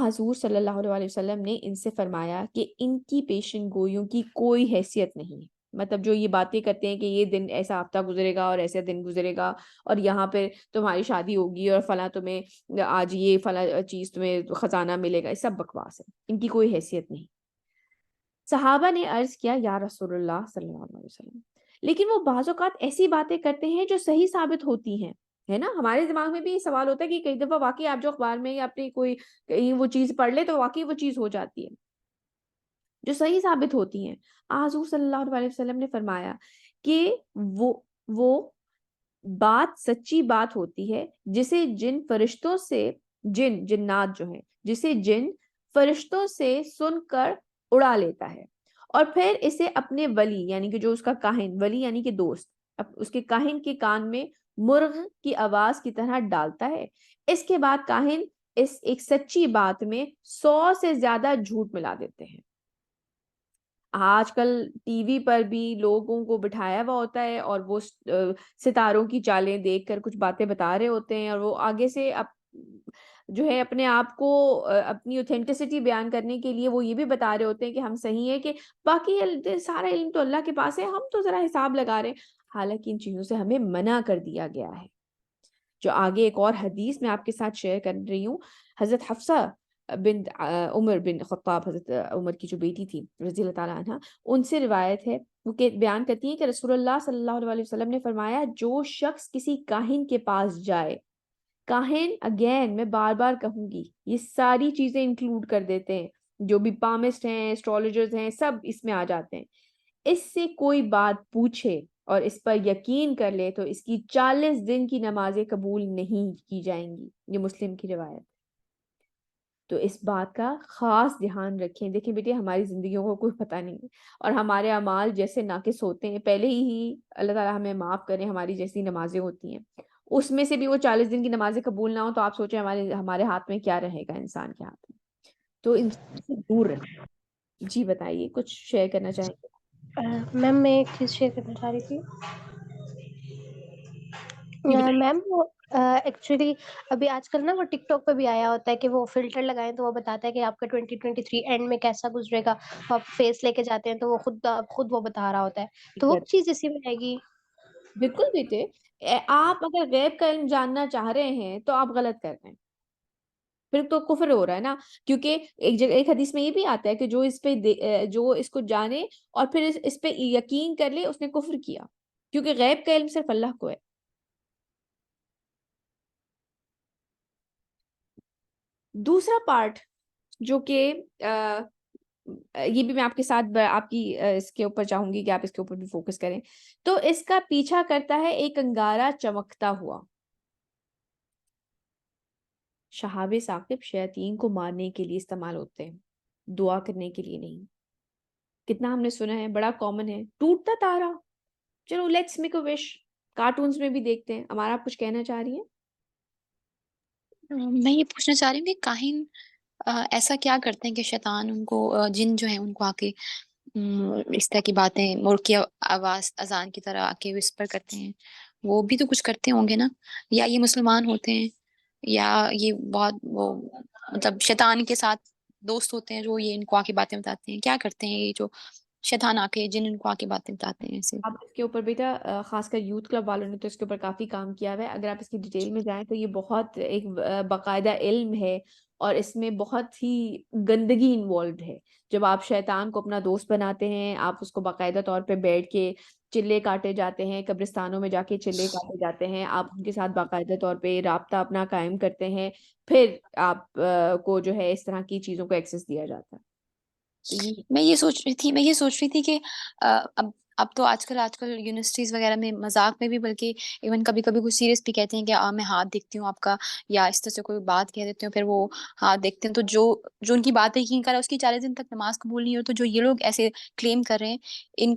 حضور صلی اللہ علیہ وسلم نے ان سے فرمایا کہ ان کی پیشن گوئیوں کی کوئی حیثیت نہیں ہے. مطلب جو یہ باتیں کرتے ہیں کہ یہ دن ایسا ہفتہ گزرے گا اور ایسا دن گزرے گا، اور یہاں پہ تمہاری شادی ہوگی اور فلاں تمہیں آج یہ فلاں چیز تمہیں خزانہ ملے گا، یہ سب بکواس ہے. ان کی کوئی حیثیت نہیں. صحابہ نے عرض کیا یا رسول اللہ صلی اللہ علیہ وسلم، لیکن وہ بعض اوقات ایسی باتیں کرتے ہیں جو صحیح ثابت ہوتی ہیں. ہے نا، ہمارے دماغ میں بھی یہ سوال ہوتا ہے کہ کئی دفعہ واقعی آپ جو اخبار میں یا اپنی کوئی کہیں وہ چیز پڑھ لے تو واقعی وہ چیز ہو جاتی ہے جو صحیح ثابت ہوتی ہیں. حضور صلی اللہ علیہ وسلم نے فرمایا کہ وہ بات سچی بات ہوتی ہے جسے جنات جو ہیں، جسے جن فرشتوں سے سن کر اڑا لیتا ہے، اور پھر اسے اپنے ولی، یعنی کہ جو اس کا کاہن، ولی یعنی کہ دوست، اس کے کاہن کے کان میں مرغ کی آواز کی طرح ڈالتا ہے. اس کے بعد کاہن اس ایک سچی بات میں 100 سے زیادہ جھوٹ ملا دیتے ہیں. آج کل ٹی وی پر بھی لوگوں کو بٹھایا ہوا ہوتا ہے اور وہ ستاروں کی چالیں دیکھ کر کچھ باتیں بتا رہے ہوتے ہیں، اور وہ آگے سے جو ہے اپنے آپ کو اپنی اوتھینٹسٹی بیان کرنے کے لیے وہ یہ بھی بتا رہے ہوتے ہیں کہ ہم صحیح ہیں، کہ باقی سارا علم تو اللہ کے پاس ہے، ہم تو ذرا حساب لگا رہے ہیں. حالانکہ ان چیزوں سے ہمیں منع کر دیا گیا ہے. جو آگے ایک اور حدیث میں آپ کے ساتھ شیئر کر رہی ہوں، حضرت حفصہ بنت عمر بن خطاب، حضرت عمر کی جو بیٹی تھی رضی اللہ تعالیٰ عنہ، ان سے روایت ہے، وہ بیان کرتی ہیں کہ رسول اللہ صلی اللہ علیہ وسلم نے فرمایا، جو شخص کسی کاہن کے پاس جائے، کاہن اگین میں بار بار کہوں گی یہ ساری چیزیں انکلوڈ کر دیتے ہیں، جو بھی پامسٹ ہیں، اسٹرولوجرز ہیں، سب اس میں آ جاتے ہیں، اس سے کوئی بات پوچھے اور اس پر یقین کر لے تو اس کی 40 دن کی نمازیں قبول نہیں کی جائیں گی. یہ مسلم کی روایت. تو اس بات کا خاص دھیان رکھیں. دیکھیں بیٹے، ہماری زندگیوں کو کوئی پتہ نہیں ہے، اور ہمارے اعمال جیسے ناقص ہوتے ہیں، پہلے ہی اللہ تعالیٰ ہمیں معاف کریں، ہماری جیسی نمازیں ہوتی ہیں، اس میں سے بھی وہ 40 دن کی نمازیں قبول نہ ہو تو آپ سوچیں ہمارے ہاتھ میں کیا رہے گا انسان کے ہاتھ میں. تو ان سے دور رہیں. جی بتائیے، کچھ شیئر کرنا چاہیں گے؟ میم میں ایک چیز شیئر کرنا چاہ رہی تھی. جی بتائیے. میم وہ ایکچولی ابھی آج کل نا وہ ٹک ٹاک پہ بھی آیا ہوتا ہے کہ وہ فلٹر لگائیں تو وہ بتاتا ہے کہ آپ کا 2023 اینڈ میں کیسا گزرے گا. وہ آپ فیس لے کے جاتے ہیں تو وہ خود وہ بتا رہا ہوتا ہے، تو وہ چیز اسی میں آئے گی. بالکل بیٹے، آپ اگر غیب کا علم جاننا چاہ رہے ہیں تو آپ غلط کر رہے ہیں، پھر تو کفر ہو رہا ہے نا. کیونکہ ایک جگہ ایک حدیث میں یہ بھی آتا ہے کہ جو اس پہ جو اس کو جانے اور پھر اس پہ یقین کر لے، اس نے کفر کیا، کیونکہ غیب کا علم صرف اللہ کو ہے. دوسرا پارٹ جو کہ یہ بھی میں آپ کے ساتھ آپ کی اس کے اوپر چاہوں گی کہ آپ اس کے اوپر بھی فوکس کریں. تو اس کا پیچھا کرتا ہے ایک انگارہ چمکتا ہوا. شہاب ثاقب شیاطین کو مارنے کے لیے استعمال ہوتے ہیں، دعا کرنے کے لیے نہیں. کتنا ہم نے سنا ہے، بڑا کامن ہے، ٹوٹتا تارا، چلو let's make a wish, cartoons میں بھی دیکھتے ہیں. ہمارا آپ کچھ کہنا چاہ رہی ہیں؟ میں یہ پوچھنا چاہ رہی ہوں کہ کاہن ایسا کیا کرتے ہیں کہ شیطان ان کو جن جو ہیں ان کو آ کے اس طرح کی باتیں مور کی آواز اذان کی طرح آ کے وسپر کرتے ہیں؟ وہ بھی تو کچھ کرتے ہوں گے نا، یا یہ مسلمان ہوتے ہیں، یا یہ بہت وہ مطلب شیطان کے ساتھ دوست ہوتے ہیں جو یہ ان کو آ کے باتیں بتاتے ہیں؟ کیا کرتے ہیں یہ جو شیطان آ کے جن ان کو آ کے باتیں بتاتے ہیں ایسے؟ آپ اس کے اوپر بیٹا خاص کر یوتھ کلب والوں نے تو اس کے اوپر کافی کام کیا ہوا ہے. اگر آپ اس کی ڈیٹیل میں جائیں تو یہ بہت ایک باقاعدہ علم ہے، اور اس میں بہت ہی گندگی انوالوڈ ہے. جب آپ شیطان کو اپنا دوست بناتے ہیں، آپ اس کو باقاعدہ طور پہ بیٹھ کے چلے کاٹے جاتے ہیں، قبرستانوں میں جا کے چلے کاٹے جاتے ہیں، آپ ان کے ساتھ باقاعدہ طور پہ رابطہ اپنا قائم کرتے ہیں، پھر آپ کو جو ہے اس طرح کی چیزوں کو ایکسس دیا جاتا ہے. تو یہ میں یہ سوچ رہی تھی کہ اب تو آج کل یونیورسٹیز وغیرہ میں مذاق میں بھی، بلکہ ایون کبھی کبھی کچھ سیریس بھی کہتے ہیں کہ میں ہاتھ دیکھتی ہوں آپ کا، یا اس طرح سے کوئی بات کہہ دیتے ہیں، پھر وہ ہاتھ دیکھتے ہیں تو جو ان کی باتیں یقین کرا اس کی 40 دن تک نماز قبول نہیں ہو. تو جو یہ لوگ ایسے کلیم کر رہے ہیں، ان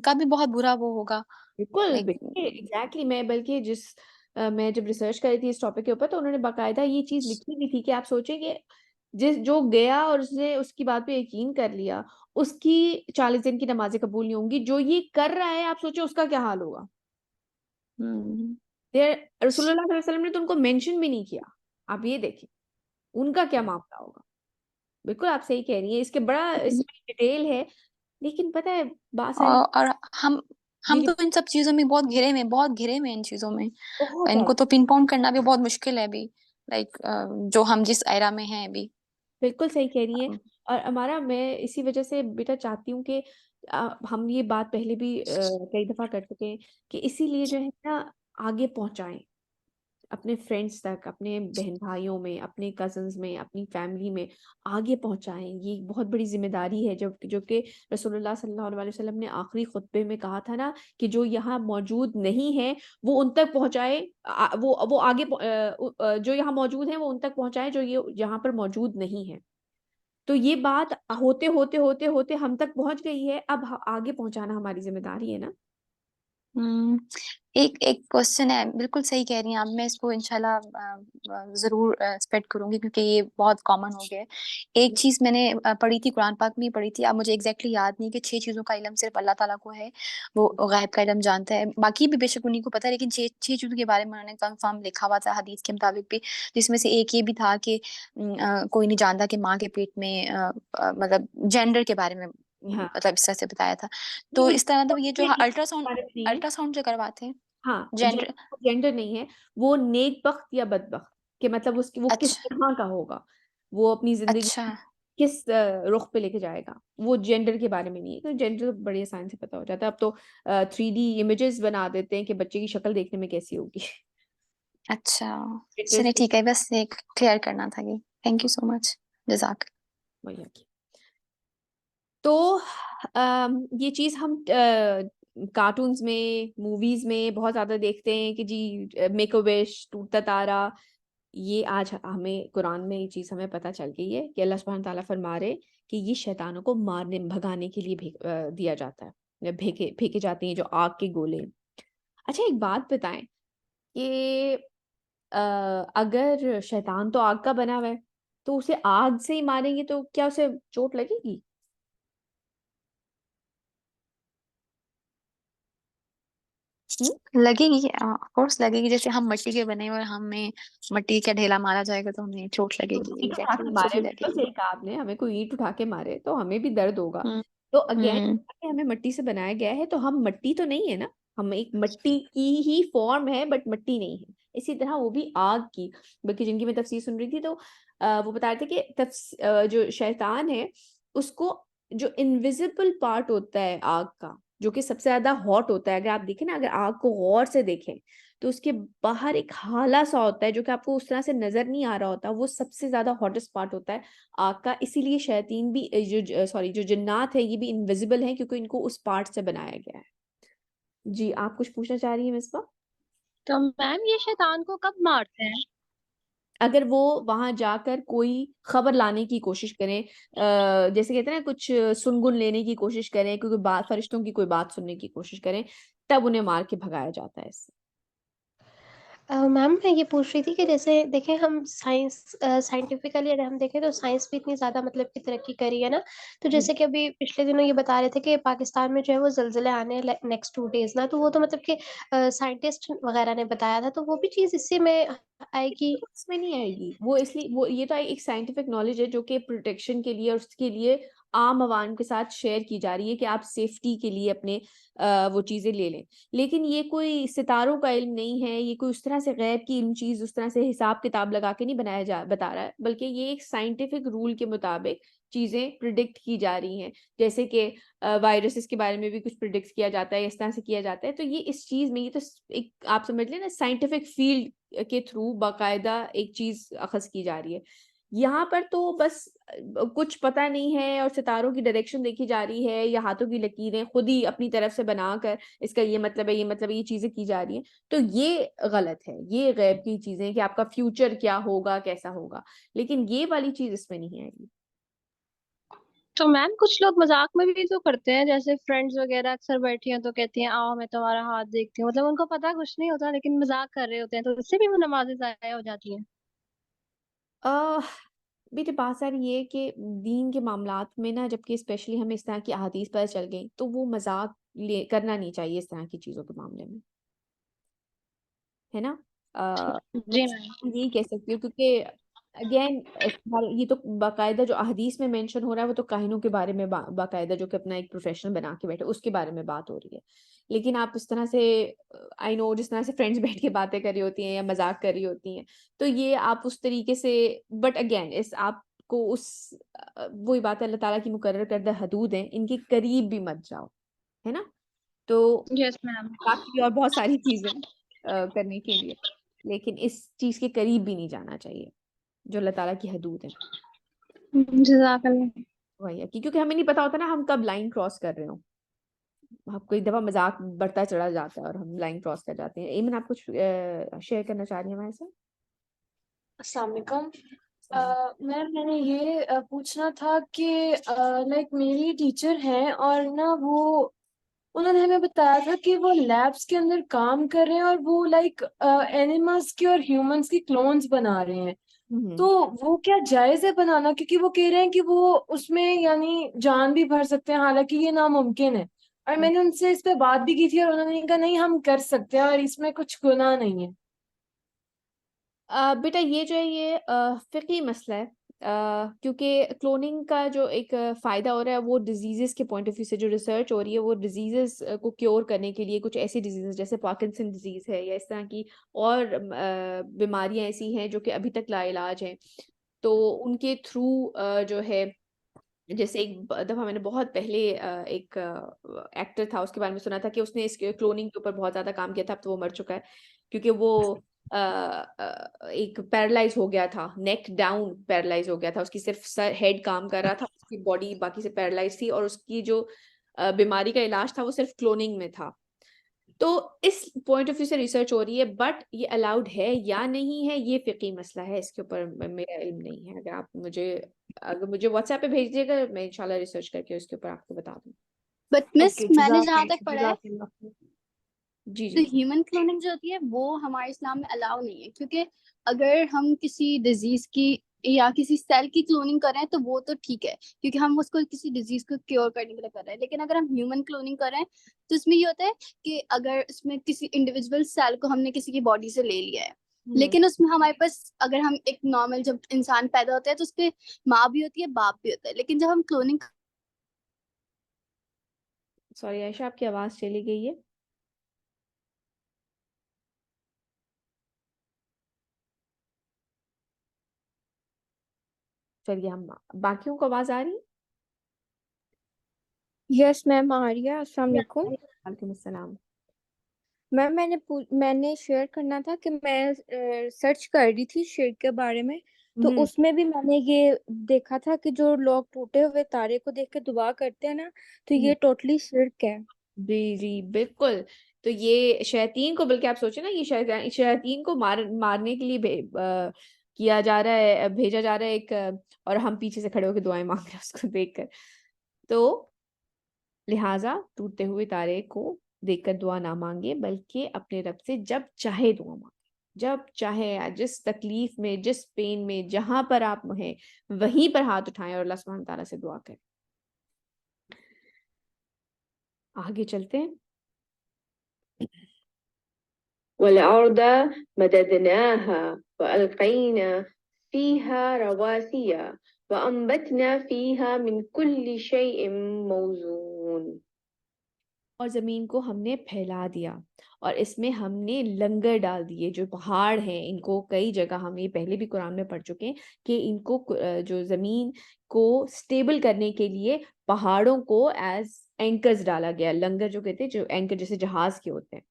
کا بھی بہت برا وہ ہوگا. بالکل لائک ایگزیکٹلی. میں بلکہ میں جب ریسرچ کر رہی تھی اس ٹاپک کے اوپر تو انہوں نے باقاعدہ یہ چیز لکھی بھی تھی کہ آپ سوچیں کہ جو گیا اور اس نے اس کی بات پہ یقین کر لیا، اس کی 40 دن کی نمازیں قبول نہیں ہوں گی. جو یہ کر رہا ہے، آپ سوچیں اس کا کیا حال ہوگا. رسول اللہ صلی اللہ علیہ وسلم نے تو ان کو مینشن بھی نہیں کیا. آپ یہ دیکھیں ان کا کیا معاملہ ہوگا. بالکل آپ صحیح کہہ رہی ہیں، اس کے بڑا اس میں ڈیٹیل ہے، لیکن پتہ ہے بات ساری اور ہم تو ان سب چیزوں میں بہت گھرے میں ان چیزوں میں. بہت ان کو زیادہ. تو پن پوائنٹ کرنا بھی بہت مشکل ہے ابھی، لائک جو ہم جس ایرا میں ہیں ابھی. بالکل صحیح کہہ رہی ہیں. اور ہمارا میں اسی وجہ سے بیٹا چاہتی ہوں کہ ہم یہ بات پہلے بھی کئی دفعہ کر چکے ہیں کہ اسی لیے جو ہے نا آگے پہنچائیں اپنے فرینڈس تک، اپنے بہن بھائیوں میں، اپنے کزنز میں، اپنی فیملی میں آگے پہنچائیں. یہ بہت بڑی ذمہ داری ہے جو کہ رسول اللہ صلی اللہ علیہ وسلم نے آخری خطبے میں کہا تھا نا کہ جو یہاں موجود نہیں ہیں وہ ان تک پہنچائے، وہ آگے جو یہاں موجود ہیں وہ ان تک پہنچائے جو یہ یہاں پر موجود نہیں ہیں. تو یہ بات ہوتے ہوتے ہوتے ہوتے ہم تک پہنچ گئی ہے، اب آگے پہنچانا ہماری ذمہ داری ہے نا. ایک کوشچن ہے، بالکل صحیح کہہ رہی ہیں آپ، میں اس کو انشاءاللہ ضرور اسپریڈ کروں گی کیونکہ یہ بہت کامن ہو گیا ہے. ایک چیز میں نے پڑھی تھی، قرآن پاک میں ہی پڑھی تھی، اب مجھے ایگزیکٹلی یاد نہیں کہ 6 چیزوں کا علم صرف اللہ تعالیٰ کو ہے، وہ غیب کا علم جانتا ہے، باقی بھی بے شک انہیں کو پتہ ہے، لیکن 6 چیزوں کے بارے میں انہوں نے کنفرم لکھا ہوا تھا حدیث کے مطابق بھی، جس میں سے ایک یہ بھی تھا کہ کوئی نہیں جانتا کہ ماں کے پیٹ میں مطلب جینڈر کے بارے میں ہاں مطلب اس طرح سے بتایا تھا. تو اس طرح تو یہ جو الٹرا بارے میں نہیں ہے. ساؤنڈ جو کرواتے ہیں ہاں جینڈر. جینڈر نہیں ہے، وہ نیک بخت یا بد بخت کہ مطلب اس کی وہ کس اچھا طرح کا ہوگا، وہ اپنی زندگی اچھا کس رخ پہ لے کے جائے گا، وہ جینڈر کے بارے میں نہیں ہے. تو جینڈر بڑی آسانی سے پتہ ہو جاتا ہے. اب تو 3D امیجز بنا دیتے ہیں کہ بچے کی شکل دیکھنے میں کیسی ہوگی. اچھا چلے ٹھیک ہے، بس ایک کلیئر کرنا تھا یہ. تھینک یو سو مچ، جزاک. تو یہ چیز ہم کارٹونز میں، موویز میں بہت زیادہ دیکھتے ہیں کہ جی میک اے وش، ٹوٹتا تارا. یہ آج ہمیں قرآن میں یہ چیز ہمیں پتہ چل گئی ہے کہ اللہ سبحانہ تعالیٰ فرما رہے کہ یہ شیطانوں کو مارنے بھگانے کے لیے دیا جاتا ہے، پھینکے جاتے ہیں جو آگ کے گولے. اچھا ایک بات بتائیں کہ اگر شیطان تو آگ کا بنا ہوا ہے تو اسے آگ سے ہی ماریں گے تو کیا اسے چوٹ لگے گی؟ لگے گی، آف کورس لگے گی. جیسے ہم مٹی کے بنے ہوئے، ہمیں مٹی کا ڈھیلا مارا جائے گا تو ہمیں چوٹ لگے گی. اینٹ اٹھا کے ایگزیکٹلی مارے، بھی لگے بالکل گی. صحیح کہا آپ نے، ہمیں کوئی اینٹ اٹھا کے مارے تو ہمیں بھی درد ہوگا. تو اگین ہوں ہمیں مٹی سے بنایا گیا ہے تو ہم مٹی تو نہیں ہے نا، ہم ایک مٹی کی ہی فارم ہے بٹ مٹی نہیں ہے. اسی طرح وہ بھی آگ کی، بلکہ جن کی میں تفسیر سن رہی تھی تو وہ بتا رہے تھے کہ جو شیطان ہے اس کو جو انویزیبل پارٹ ہوتا ہے آگ کا، جو کہ سب سے زیادہ ہاٹ ہوتا ہے، اگر آپ دیکھیں نا، اگر آگ کو غور سے دیکھیں تو اس کے باہر ایک ہالہ سا ہوتا ہے جو کہ آپ کو اس طرح سے نظر نہیں آ رہا ہوتا، وہ سب سے زیادہ ہاٹسٹ پارٹ ہوتا ہے آگ کا. اسی لیے شیاطین بھی جو جنات ہیں یہ بھی انویزیبل ہیں کیونکہ ان کو اس پارٹ سے بنایا گیا ہے. جی آپ کچھ پوچھنا چاہ رہی ہیں مصباح؟ تو میم یہ شیطان کو کب مارتے ہیں؟ اگر وہ وہاں جا کر کوئی خبر لانے کی کوشش کریں، جیسے کہتے ہیں نا کچھ سنگن لینے کی کوشش کریں، کیونکہ فرشتوں کی کوئی بات سننے کی کوشش کریں، تب انہیں مار کے بھگایا جاتا ہے اس سے. میم میں یہ پوچھ رہی تھی کہ جیسے دیکھیں ہم سائنٹیفکلی اگر ہم دیکھیں تو سائنس بھی اتنی زیادہ مطلب کی ترقی کری ہے نا. تو جیسے کہ ابھی پچھلے دنوں یہ بتا رہے تھے کہ پاکستان میں جو ہے وہ زلزلے آنے ہیں نیکسٹ 2 days نا، تو وہ تو مطلب کہ سائنٹسٹ وغیرہ نے بتایا تھا، تو وہ بھی چیز اس سے میں آئے گی. اس میں نہیں آئے گی وہ، اس لیے وہ یہ تو ایک سائنٹیفک نالج ہے جو کہ پروٹیکشن کے لیے اور اس کے لیے عام عوام کے ساتھ شیئر کی جا رہی ہے کہ آپ سیفٹی کے لیے اپنے وہ چیزیں لے لیں. لیکن یہ کوئی ستاروں کا علم نہیں ہے، یہ کوئی اس طرح سے غیب کی علم چیز اس طرح سے حساب کتاب لگا کے نہیں بتا رہا ہے، بلکہ یہ ایک سائنٹیفک رول کے مطابق چیزیں پریڈکٹ کی جا رہی ہیں. جیسے کہ وائرسز کے بارے میں بھی کچھ پریڈکٹ کیا جاتا ہے، اس طرح سے کیا جاتا ہے. تو یہ اس چیز میں، یہ تو ایک آپ سمجھ لیں نا سائنٹیفک فیلڈ کے تھرو باقاعدہ ایک چیز اخذ کی جا رہی ہے. یہاں پر تو بس کچھ پتہ نہیں ہے اور ستاروں کی ڈائریکشن دیکھی جا رہی ہے یا ہاتھوں کی لکیریں خود ہی اپنی طرف سے بنا کر اس کا یہ مطلب ہے، یہ مطلب ہے، یہ چیزیں کی جا رہی ہیں. تو یہ غلط ہے، یہ غیب کی چیزیں کہ آپ کا فیوچر کیا ہوگا، کیسا ہوگا، لیکن یہ والی چیز اس میں نہیں آئے گی. تو میم کچھ لوگ مذاق میں بھی تو کرتے ہیں، جیسے فرینڈز وغیرہ اکثر بیٹھی ہیں تو کہتی ہیں آؤ میں تمہارا ہاتھ دیکھتی ہوں، مطلب ان کو پتہ کچھ نہیں ہوتا لیکن مذاق کر رہے ہوتے ہیں، تو اس سے بھی وہ نمازیں ضائع ہو جاتی ہیں. بیٹے بات ساری یہ کہ دین کے معاملات میں نا، جبکہ اسپیشلی ہمیں اس طرح کی احادیث پر چل گئی تو وہ مذاق کرنا نہیں چاہیے اس طرح کی چیزوں کے معاملے میں، ہے نا. جی میم. یہی کہہ سکتی ہوں کیونکہ اگین یہ تو باقاعدہ جو احادیث میں مینشن ہو رہا ہے وہ تو کاہنوں کے بارے میں باقاعدہ جو کہ اپنا ایک پروفیشن بنا کے بیٹھے اس کے بارے میں بات ہو رہی ہے. لیکن آپ اس طرح سے آئی نو جس طرح سے فرینڈز بیٹھ کے باتیں کر رہی ہوتی ہیں یا مذاق کر رہی ہوتی ہیں تو یہ آپ اس طریقے سے، بٹ اگین اس آپ کو اس وہی بات ہے، اللہ تعالیٰ کی مقرر کردہ حدود ہیں، ان کے قریب بھی مت جاؤ، ہے نا. تو یس میم. باقی اور بہت ساری چیزیں کرنے کے لیے، لیکن اس چیز کے قریب بھی نہیں جانا چاہیے جو اللہ تعالیٰ کی حدود ہیں. جزاک اللہ. وہی ہے کیونکہ ہمیں نہیں پتا ہوتا نا ہم کب لائن کراس کر رہے ہوں. آپ کو ایک دفعہ مذاق بڑھتا چڑھا جاتا ہے اور ہم لائن کراس کر جاتے ہیں. ایمن آپ کچھ شیئر کرنا چاہ رہی ہیں ہمارے ساتھ؟ السلام علیکم. میں نے یہ پوچھنا تھا کہ لائک میری ٹیچر ہیں اور نا وہ انہوں نے ہمیں بتایا تھا کہ وہ لیبس کے اندر کام کر رہے ہیں اور وہ لائک اینیملس کی اور ہیومنس کی کلونز بنا رہے ہیں. تو وہ کیا جائز ہے بنانا؟ کیونکہ وہ کہہ رہے ہیں کہ وہ اس میں یعنی جان بھی بھر سکتے ہیں، حالانکہ یہ ناممکن ہے. اور میں نے ان سے اس پہ بات بھی کی تھی اور انہوں نے کہا نہیں ہم کر سکتے ہیں اور اس میں کچھ گناہ نہیں ہے. بیٹا یہ جو ہے یہ فقہی مسئلہ ہے، کیونکہ کلوننگ کا جو ایک فائدہ ہو رہا ہے وہ ڈیزیزز کے پوائنٹ آف ویو سے جو ریسرچ ہو رہی ہے وہ ڈیزیزز کو کیور کرنے کے لیے، کچھ ایسی ڈیزیزز جیسے پارکنسن ڈیزیز ہے یا اس طرح کی اور بیماریاں ایسی ہیں جو کہ ابھی تک لا علاج ہیں، تو ان کے تھرو جو ہے، جیسے ایک دفعہ میں نے بہت پہلے ایک ایکٹر تھا اس کے بارے میں سنا تھا کہ اس نے اس کلوننگ کے اوپر بہت زیادہ کام کیا تھا. اب تو وہ مر چکا ہے کیونکہ وہ ایک پیرالائز ہو گیا تھا، نیک ڈاؤن پیرالائز ہو گیا تھا، اس کی صرف ہیڈ کام کر رہا تھا، اس کی باڈی باقی سے پیرالائز تھی، اور اس کی جو بیماری کا علاج تھا وہ صرف کلوننگ میں تھا. تو اس پوائنٹ آف ویو سے ریسرچ ہو رہی ہے، بٹ یہ الاؤڈ ہے یا نہیں ہے یہ فقہی مسئلہ ہے، اس کے اوپر میرا علم نہیں ہے. اگر مجھے واٹس ایپ پہ بھیج دیے گا میں انشاءاللہ ریسرچ کر کے اس کے اوپر آپ کو بتا دوں. بٹ مس اوکے، میں نے جزاک جہاں تک پڑھا ہے جزاک اللہ خیر. جی تو جی. ہیومن کلوننگ جو ہوتی ہے وہ ہمارے اسلام میں الاؤ نہیں ہے، کیونکہ اگر ہم کسی ڈیزیز کی یا کسی سیل کی کلوننگ کر رہے ہیں تو وہ تو ٹھیک ہے، کیونکہ ہم اس کو کسی ڈیزیز کو کیور کرنے کے لیے کر رہے ہیں. لیکن اگر ہم ہیومن کلوننگ کر رہے ہیں تو اس میں یہ ہوتا ہے کہ اگر اس میں کسی انڈیویجول سیل کو ہم نے کسی کی باڈی سے لے لیا ہے، لیکن اس میں ہمارے پاس اگر ہم ایک نارمل جب انسان پیدا ہوتا ہے تو اس کے ماں بھی ہوتی ہے باپ بھی ہوتا ہے، لیکن جب ہم کلوننگ سوری عائشہ آپ کی آواز چلی گئی ہے. چلیے ہم باقیوں کو آواز آ رہی؟ یس میم، آ رہی ہے. السلام علیکم وعلیکم السلام. میم. میں نے شیئر کرنا تھا کہ میں سرچ کر رہی تھی شرک کے بارے میں، تو اس میں بھی میں نے یہ دیکھا تھا کہ جو لوگ ٹوٹے ہوئے تارے کو دیکھ کے دعا کرتے ہیں نا، تو یہ ٹوٹلی شرک ہے. جی جی بالکل. تو یہ شیاطین کو، بلکہ آپ سوچیں نا یہ شیاطین کو مارنے کے لیے کیا جا رہا ہے، بھیجا جا رہا ہے ایک، اور ہم پیچھے سے کھڑے ہو کے دعائیں مانگ رہے ہیں اس کو دیکھ کر. تو لہٰذا ٹوٹتے ہوئے تارے کو دیکھ کر دعا نہ مانگے، بلکہ اپنے رب سے جب چاہے دعا مانگے، جب چاہے، جس تکلیف میں، جس پین میں، جہاں پر آپ ہیں وہیں پر ہاتھ اٹھائیں اور اللہ سبحانہ تعالیٰ سے دعا کریں. آگے چلتے ہیں. والأرض مددناها وألقينا فيها رواسي وأنبتنا فيها من كل شيء موزون. اور زمین کو ہم نے پھیلا دیا اور اس میں ہم نے لنگر ڈال دیے. جو پہاڑ ہیں ان کو کئی جگہ ہم یہ پہلے بھی قرآن میں پڑھ چکے ہیں کہ ان کو جو زمین کو سٹیبل کرنے کے لیے پہاڑوں کو ایز اینکرز ڈالا گیا. لنگر جو کہتے ہیں، جو اینکر جیسے جہاز کے ہوتے ہیں،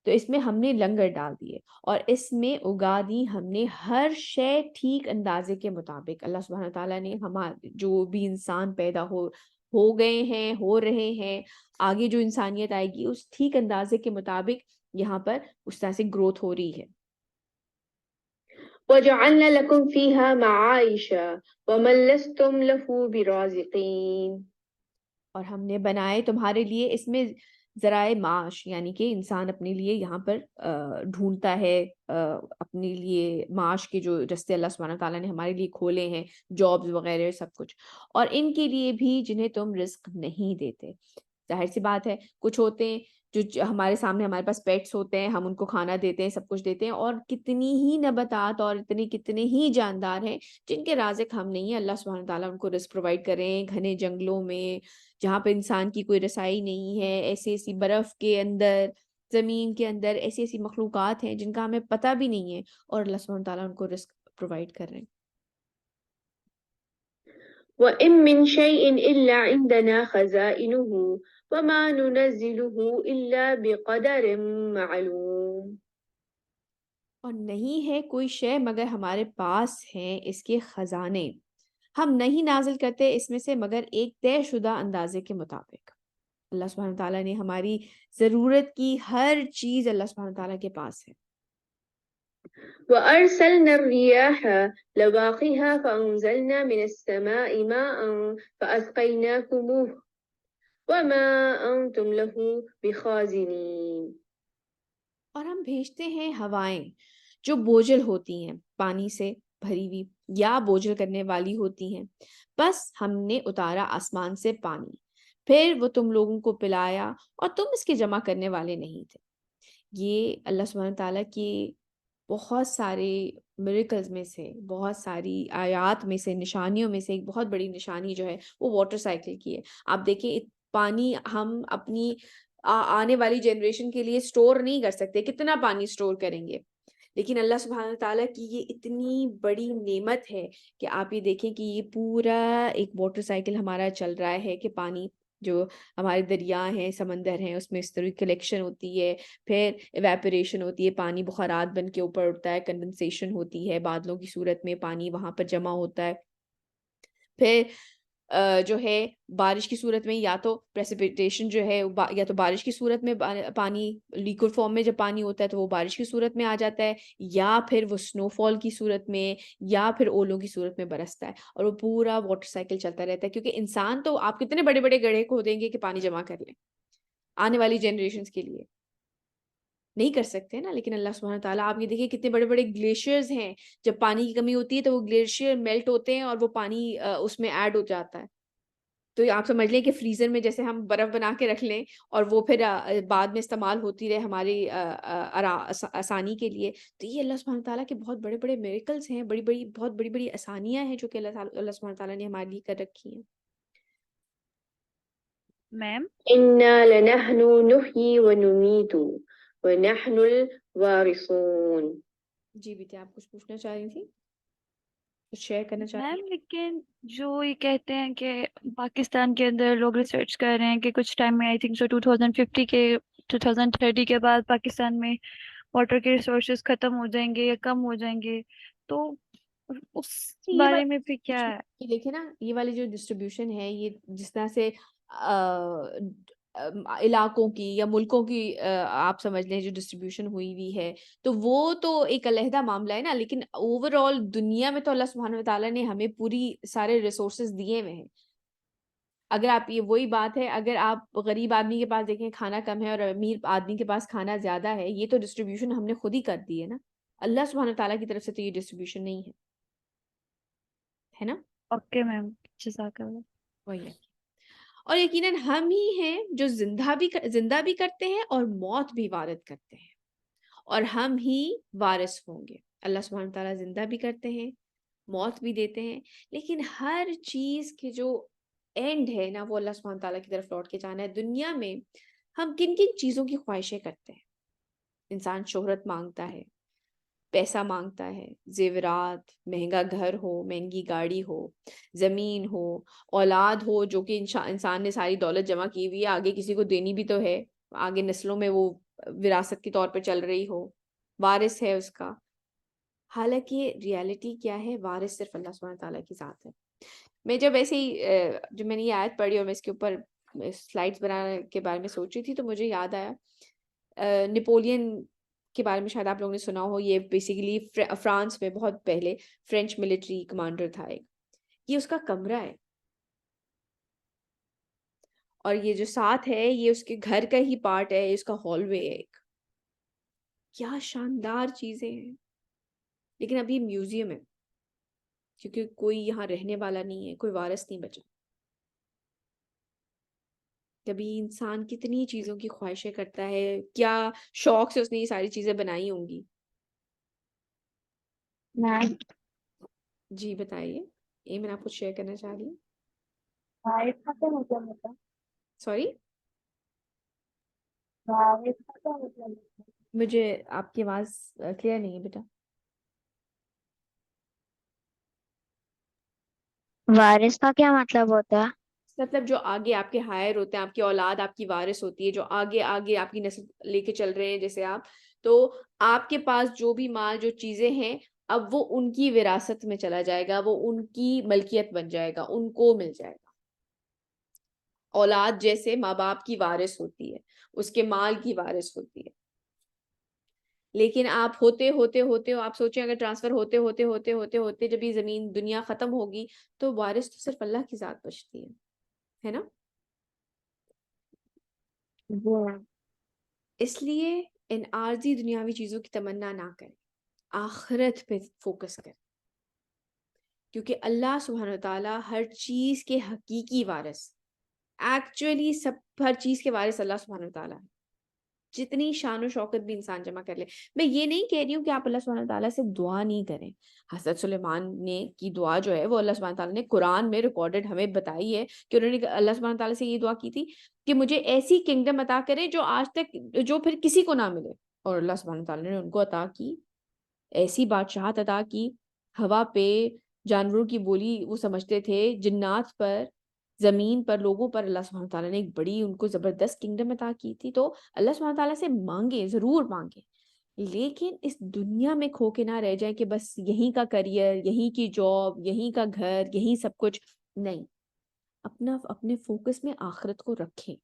تو اس میں ہم نے لنگر ڈال دیے اور اس میں اگا دی ہم نے ہر شے ٹھیک اندازے کے مطابق. اللہ سبحانہ تعالیٰ نے جو بھی انسان پیدا ہو گئے ہیں، ہو رہے ہیں، آگے جو انسانیت آئے گی اس ٹھیک اندازے کے مطابق یہاں پر اس طرح سے گروتھ ہو رہی ہے. وجعلنا لكم فيها معايش ومن لستم له برازقين. اور ہم نے بنائے تمہارے لیے اس میں ذرائع معاش، یعنی کہ انسان اپنے لیے یہاں پر ڈھونڈتا ہے اپنے لیے معاش کے جو رستے اللہ سبحانہ تعالیٰ نے ہمارے لیے کھولے ہیں، جابز وغیرہ سب کچھ، اور ان کے لیے بھی جنہیں تم رزق نہیں دیتے. ظاہر سی بات ہے کچھ ہوتے ہیں جو ہمارے سامنے، ہمارے پاس پیٹس ہوتے ہیں، ہم ان کو کھانا دیتے ہیں، سب کچھ دیتے ہیں، اور کتنی ہی نباتات اور کتنے ہی جاندار ہیں جن کے رازق ہم نہیں ہیں. اللہ سبحانہ تعالیٰ ان کو رزق پرووائڈ کریں گھنے جنگلوں میں جہاں پہ انسان کی کوئی رسائی نہیں ہے، ایسی برف کے اندر، زمین کے اندر ایسی مخلوقات ہیں جن کا ہمیں پتہ بھی نہیں ہے، اور اللہ سبحانہ تعالیٰ ان کو رزق پرووائڈ کر رہے ہیں. وإن من شيء إلا عندنا خزائنه وما ننزله إلا بقدر معلوم. اور نہیں ہے کوئی شے مگر ہمارے پاس ہیں اس کے خزانے، ہم نہیں نازل کرتے اس میں سے مگر ایک طے شدہ اندازے کے مطابق. اللہ سبحانہ تعالیٰ نے ہماری ضرورت کی ہر چیز اللہ سبحانہ تعالیٰ کے پاس ہے. وأرسلنا الرياح لواقها فأنزلنا من السماء ماء فأسقيناكموه وما أنتم له بخازنين. اور ہم بھیجتے ہیں ہوائیں جو بوجھل ہوتی ہیں پانی سے بھری ہوئی یا بوجھل کرنے والی ہوتی ہیں، بس ہم نے اتارا آسمان سے پانی، پھر وہ تم لوگوں کو پلایا اور تم اس کے جمع کرنے والے نہیں تھے۔ یہ اللہ سبحانہ تعالیٰ کی بہت سارے میریکلز میں سے، بہت ساری آیات میں سے، نشانیوں میں سے ایک بہت بڑی نشانی جو ہے وہ واٹر سائیکل کی ہے۔ آپ دیکھیں پانی ہم اپنی آنے والی جنریشن کے لیے سٹور نہیں کر سکتے، کتنا پانی سٹور کریں گے، لیکن اللہ سبحانہ تعالیٰ کی یہ اتنی بڑی نعمت ہے کہ آپ یہ دیکھیں کہ یہ پورا ایک واٹر سائیکل ہمارا چل رہا ہے کہ پانی جو ہمارے دریا ہیں، سمندر ہیں، اس میں اس طرح کلیکشن ہوتی ہے، پھر ایویپوریشن ہوتی ہے، پانی بخارات بن کے اوپر اٹھتا ہے، کنڈنسیشن ہوتی ہے، بادلوں کی صورت میں پانی وہاں پر جمع ہوتا ہے، پھر جو ہے بارش کی صورت میں یا تو پریسیپیٹیشن جو ہے یا تو بارش کی صورت میں پانی لیکوڈ فارم میں جب پانی ہوتا ہے تو وہ بارش کی صورت میں آ جاتا ہے، یا پھر وہ سنو فال کی صورت میں یا پھر اولوں کی صورت میں برستا ہے، اور وہ پورا واٹر سائیکل چلتا رہتا ہے۔ کیونکہ انسان تو آپ کتنے بڑے بڑے گڑھے کھو دیں گے کہ پانی جمع کر لیں آنے والی جنریشنز کے لیے، نہیں کر سکتے نا، لیکن اللہ سبحانہ تعالیٰ آپ یہ دیکھیے کتنے بڑے بڑے گلیشیئرز ہیں، جب پانی کی کمی ہوتی ہے تو وہ گلیشیئر میلٹ ہوتے ہیں اور وہ پانی اس میں ایڈ ہو جاتا ہے۔ تو آپ سمجھ لیں کہ فریزر میں جیسے ہم برف بنا کے رکھ لیں اور وہ پھر بعد میں استعمال ہوتی رہے ہماری آسانی کے لیے، تو یہ اللہ سبحانہ تعالیٰ کے بہت بڑے بڑے میریکلز ہیں، بہت بڑی بڑی آسانیاں ہیں جو کہ اللہ سبحانہ تعالیٰ نے ہمارے لیے کر رکھی ہیں۔ میم إنا لنحن نحيي ونميت ونحن الوارثون. جی بیٹے آپ کچھ پوچھنا چاہ رہی تھی، کچھ شیئر کرنا چاہ رہی میم لیکن جو یہ کہتے ہیں کہ پاکستان کے اندر لوگ ریسرچ کر رہے ہیں کہ کچھ ٹائم میں آئی تھنک سو 2050 کے 2030 کے بعد پاکستان میں واٹر کے ریسورسز ختم ہو جائیں گے یا کم ہو جائیں گے، تو اس یہ بارے میں پھر کیا ہے؟ والی دیکھیں نا، یہ والی جو ڈسٹریبیوشن ہے، یہ جس طرح سے علاقوں کی یا ملکوں کی آپ سمجھ لیں جو ڈسٹریبیوشن ہوئی ہوئی ہے، تو وہ تو ایک علیحدہ معاملہ ہے نا، لیکن اوور آل دنیا میں تو اللہ سبحانہ تعالیٰ نے ہمیں پوری سارے ریسورسز دیے ہوئے ہیں۔ اگر آپ یہ وہی بات ہے، اگر آپ غریب آدمی کے پاس دیکھیں کھانا کم ہے اور امیر آدمی کے پاس کھانا زیادہ ہے، یہ تو ڈسٹریبیوشن ہم نے خود ہی کر دی ہے نا، اللہ سبحانہ تعالیٰ کی طرف سے تو یہ ڈسٹریبیوشن نہیں ہے نا۔ اوکے میم، جزاک اللہ۔ وہی ہے، اور یقیناً ہم ہی ہیں جو زندہ بھی کرتے ہیں اور موت بھی وارد کرتے ہیں، اور ہم ہی وارث ہوں گے۔ اللہ سبحانہ تعالیٰ زندہ بھی کرتے ہیں، موت بھی دیتے ہیں، لیکن ہر چیز کے جو اینڈ ہے نا وہ اللہ سبحانہ تعالیٰ کی طرف لوٹ کے جانا ہے۔ دنیا میں ہم کن کن چیزوں کی خواہشیں کرتے ہیں؟ انسان شہرت مانگتا ہے، پیسہ مانگتا ہے، زیورات، مہنگا گھر ہو، مہنگی گاڑی ہو، زمین ہو، اولاد ہو جو کہ انسان نے ساری دولت جمع کی ہوئی ہے، آگے کسی کو دینی بھی تو ہے، آگے نسلوں میں وہ وراثت کے طور پہ چل رہی ہو، وارث ہے اس کا۔ حالانکہ ریالٹی کیا ہے؟ وارث صرف اللہ سبحانہ تعالیٰ کی ذات ہے۔ میں جب ایسے ہی جب میں نے یہ آیت پڑھی اور میں اس کے اوپر سلائڈز بنانے کے بارے میں سوچ رہی تھی تو مجھے یاد آیا نیپولین کے بارے میں، شاید آپ لوگوں نے سنا ہو، یہ بیسیکلی فرانس میں بہت پہلے فرینچ ملٹری کمانڈر تھا ایک، یہ اس کا کمرہ ہے، اور یہ جو ساتھ ہے یہ اس کے گھر کا ہی پارٹ ہے، اس کا ہال وے ہے ایک، کیا شاندار چیزیں ہیں، لیکن ابھی میوزیم ہے کیونکہ کوئی یہاں رہنے والا نہیں ہے، کوئی وارث نہیں بچا۔ کبھی انسان کتنی چیزوں کی خواہشیں کرتا ہے، کیا شوق سے اس نے یہ ساری چیزیں بنائی ہوں گی۔ میم جی بتائیے، میں آپ کچھ شیئر کرنا چاہ رہی ہوں۔ وارث کا کیا مطلب ہوتا ہے؟ سوری، وارث کا کیا مطلب ہوتا ہے؟ مجھے آپ کی آواز کلیئر نہیں ہے بیٹا۔ وارث کا کیا مطلب ہوتا ہے؟ مطلب جو آگے آپ کے ہائر ہوتے ہیں، آپ کی اولاد آپ کی وارث ہوتی ہے، جو آگے آگے آپ کی نسل لے کے چل رہے ہیں جیسے آپ، تو آپ کے پاس جو بھی مال، جو چیزیں ہیں، اب وہ ان کی وراثت میں چلا جائے گا، وہ ان کی ملکیت بن جائے گا، ان کو مل جائے گا۔ اولاد جیسے ماں باپ کی وارث ہوتی ہے، اس کے مال کی وارث ہوتی ہے، لیکن آپ ہوتے ہوتے ہوتے آپ سوچیں اگر ٹرانسفر ہوتے ہوتے ہوتے ہوتے ہوتے جب یہ زمین دنیا ختم ہوگی تو وارث تو صرف اللہ کی ذات بچتی ہے نا۔ وہ اس لیے ان عارضی دنیاوی چیزوں کی تمنا نہ کریں، آخرت پہ فوکس کریں، کیونکہ اللہ سبحانہ وتعالیٰ ہر چیز کے حقیقی وارث، ایکچولی ہر چیز کے وارث اللہ سبحانہ وتعالیٰ ہے، جتنی شان و شوکت بھی انسان جمع کر لے۔ میں یہ نہیں کہہ رہی ہوں کہ آپ اللہ سبحانہ تعالیٰ سے دعا نہیں کریں، حضرت سلیمان نے کی دعا جو ہے وہ اللہ سبحانہ تعالیٰ نے قرآن میں ریکارڈڈ ہمیں بتائی ہے کہ انہوں نے اللہ سبحانہ تعالیٰ سے یہ دعا کی تھی کہ مجھے ایسی کنگڈم عطا کرے جو آج تک جو پھر کسی کو نہ ملے، اور اللہ سبحانہ تعالیٰ نے ان کو عطا کی، ایسی بادشاہت عطا کی، ہوا پہ جانوروں کی بولی وہ سمجھتے تھے، جنات پر، زمین پر، لوگوں پر اللہ سبحانہ تعالیٰ نے ایک بڑی ان کو زبردست کنگڈم عطا کی تھی۔ تو اللہ سبحانہ تعالیٰ سے مانگیں، ضرور مانگیں، لیکن اس دنیا میں کھو کے نہ رہ جائیں کہ بس یہیں کا کریئر، یہیں کی جاب، یہیں کا گھر، یہیں سب کچھ نہیں، اپنے فوکس میں آخرت کو رکھیں،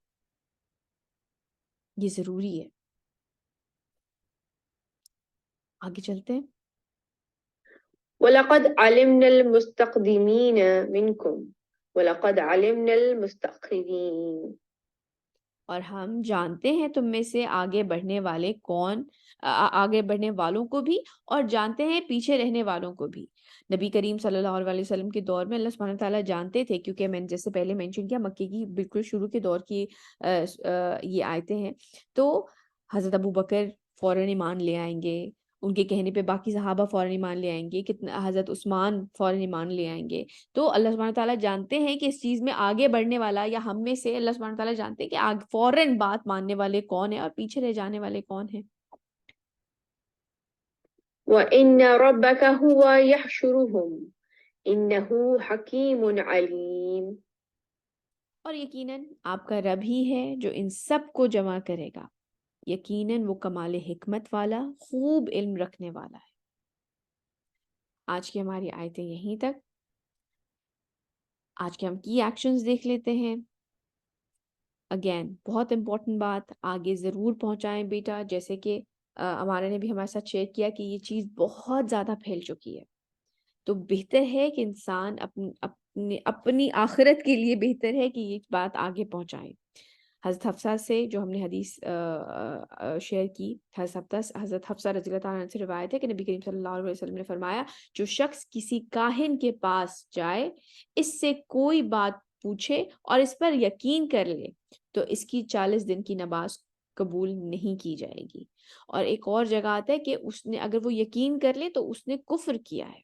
یہ ضروری ہے۔ آگے چلتے ہیں۔ وَلَقَدْ عَلِمْنَا الْمُسْتَقْدِمِينَ مِنْكُمْ وَلَقَدْ عَلِمْنَا الْمُسْتَأْخِرِينَ، اور ہم جانتے ہیں تم میں سے آگے بڑھنے والے کون، آگے بڑھنے والوں کو بھی، اور جانتے ہیں پیچھے رہنے والوں کو بھی۔ نبی کریم صلی اللہ علیہ وسلم کے دور میں اللہ سبحانہ تعالیٰ جانتے تھے، کیونکہ میں نے جیسے پہلے مینشن کیا مکے کی بالکل شروع کے دور کی یہ آیتیں ہیں، تو حضرت ابو بکر فوراً ایمان لے آئیں گے، ان کے کہنے پہ باقی صحابہ فوراً ایمان لے آئیں گے، کتنا حضرت عثمان فوراً ایمان لے آئیں گے۔ تو اللہ سبحانہ تعالیٰ جانتے ہیں کہ اس چیز میں آگے بڑھنے والا، یا ہم میں سے اللہ سبحانہ تعالیٰ جانتے ہیں کہ فوراً بات ماننے والے کون ہیں اور پیچھے رہ جانے والے کون ہیں۔ وَإِنَّ رَبَّكَ هُوَ يَحْشُرُهُمْ إِنَّهُ حَكِيمٌ عَلِيمٌ، اور یقیناً آپ کا رب ہی ہے جو ان سب کو جمع کرے گا، یقیناً وہ کمال حکمت والا، خوب علم رکھنے والا ہے۔ آج کی ہماری آیتیں یہیں تک۔ آج کے ہم کی ایکشنز دیکھ لیتے ہیں۔ اگین بہت امپورٹنٹ بات، آگے ضرور پہنچائیں بیٹا، جیسے کہ ہمارے نے بھی ہمارے ساتھ شیئر کیا کہ یہ چیز بہت زیادہ پھیل چکی ہے، تو بہتر ہے کہ انسان اپنی آخرت کے لیے بہتر ہے کہ یہ بات آگے پہنچائے۔ حضرت حفصہ سے جو ہم نے حدیث شیئر کی، حضرت حفصہ رضی اللہ تعالیٰ عنہ سے روایت ہے کہ نبی کریم صلی اللہ علیہ وسلم نے فرمایا، جو شخص کسی کاہن کے پاس جائے، اس سے کوئی بات پوچھے اور اس پر یقین کر لے، تو اس کی 40 دن کی نماز قبول نہیں کی جائے گی۔ اور ایک اور جگہ آتا ہے کہ اس نے اگر وہ یقین کر لے تو اس نے کفر کیا ہے۔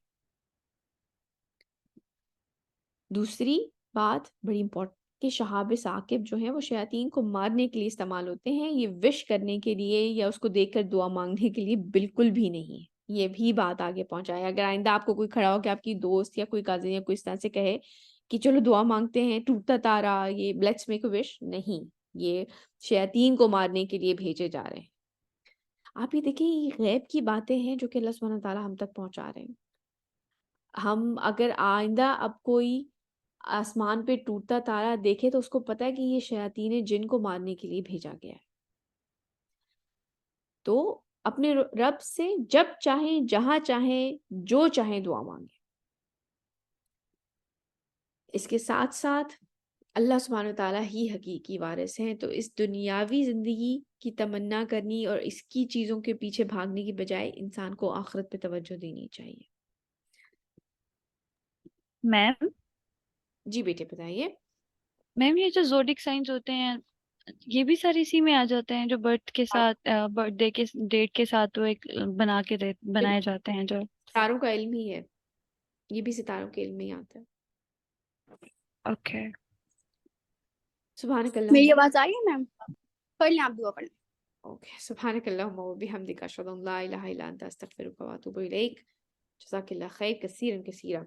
دوسری بات بڑی امپورٹنٹ کہ شہاب ثاقب جو ہیں وہ شیاطین کو مارنے کے لیے استعمال ہوتے ہیں، یہ وش کرنے کے لیے یا اس کو دیکھ کر دعا مانگنے کے لیے بالکل بھی نہیں ہے۔ یہ بھی بات آگے پہنچائے، اگر آئندہ آپ کو کوئی کھڑا ہو کہ آپ کی دوست یا کوئی کازن یا کوئی اس طرح سے کہے کہ چلو دعا مانگتے ہیں، ٹوٹتا تارا، یہ لیٹس میک اے وش، نہیں، یہ شیاطین کو مارنے کے لیے بھیجے جا رہے ہیں۔ آپ یہ دیکھیں، یہ غیب کی باتیں ہیں جو کہ اللہ سبحانہ تعالیٰ ہم تک پہنچا رہے ہیں۔ ہم اگر آئندہ اب کوئی آسمان پہ ٹوٹتا تارا دیکھے تو اس کو پتا ہے کہ یہ شیاطین جن کو مارنے کے لیے بھیجا گیا ہے۔ تو اپنے رب سے جب چاہیں، جہاں چاہیں، جو چاہیں دعا مانگیں۔ اس کے ساتھ ساتھ اللہ سبحانہ وتعالیٰ ہی حقیقی وارث ہیں، تو اس دنیاوی زندگی کی تمنا کرنی اور اس کی چیزوں کے پیچھے بھاگنے کی بجائے انسان کو آخرت پہ توجہ دینی چاہیے۔ میم جی بیٹے بتائیے۔ میم یہ جو زوڈک سائنز ہوتے ہیں یہ بھی سارے اسی میں آ جاتے ہیں جو برتھ کے ساتھ برتھ ڈے کے ڈیٹ کے ساتھ وہ ایک بنائے جاتے ہیں جو ستاروں کا علم ہی ہے، یہ بھی ستاروں کے علم میں ہی آتا ہے۔ اوکے۔ سبحانک میری اللہم، آواز آ رہی ہے میم؟ پڑھ لیں آپ، دعا پڑھ لیں۔ اوکے، سبحانک اللہم و بحمدک، اشہد ان لا الہ الا انت، استغفرک و اتوب الیک۔ جزاک اللہ خیر کثیرا کثیرا۔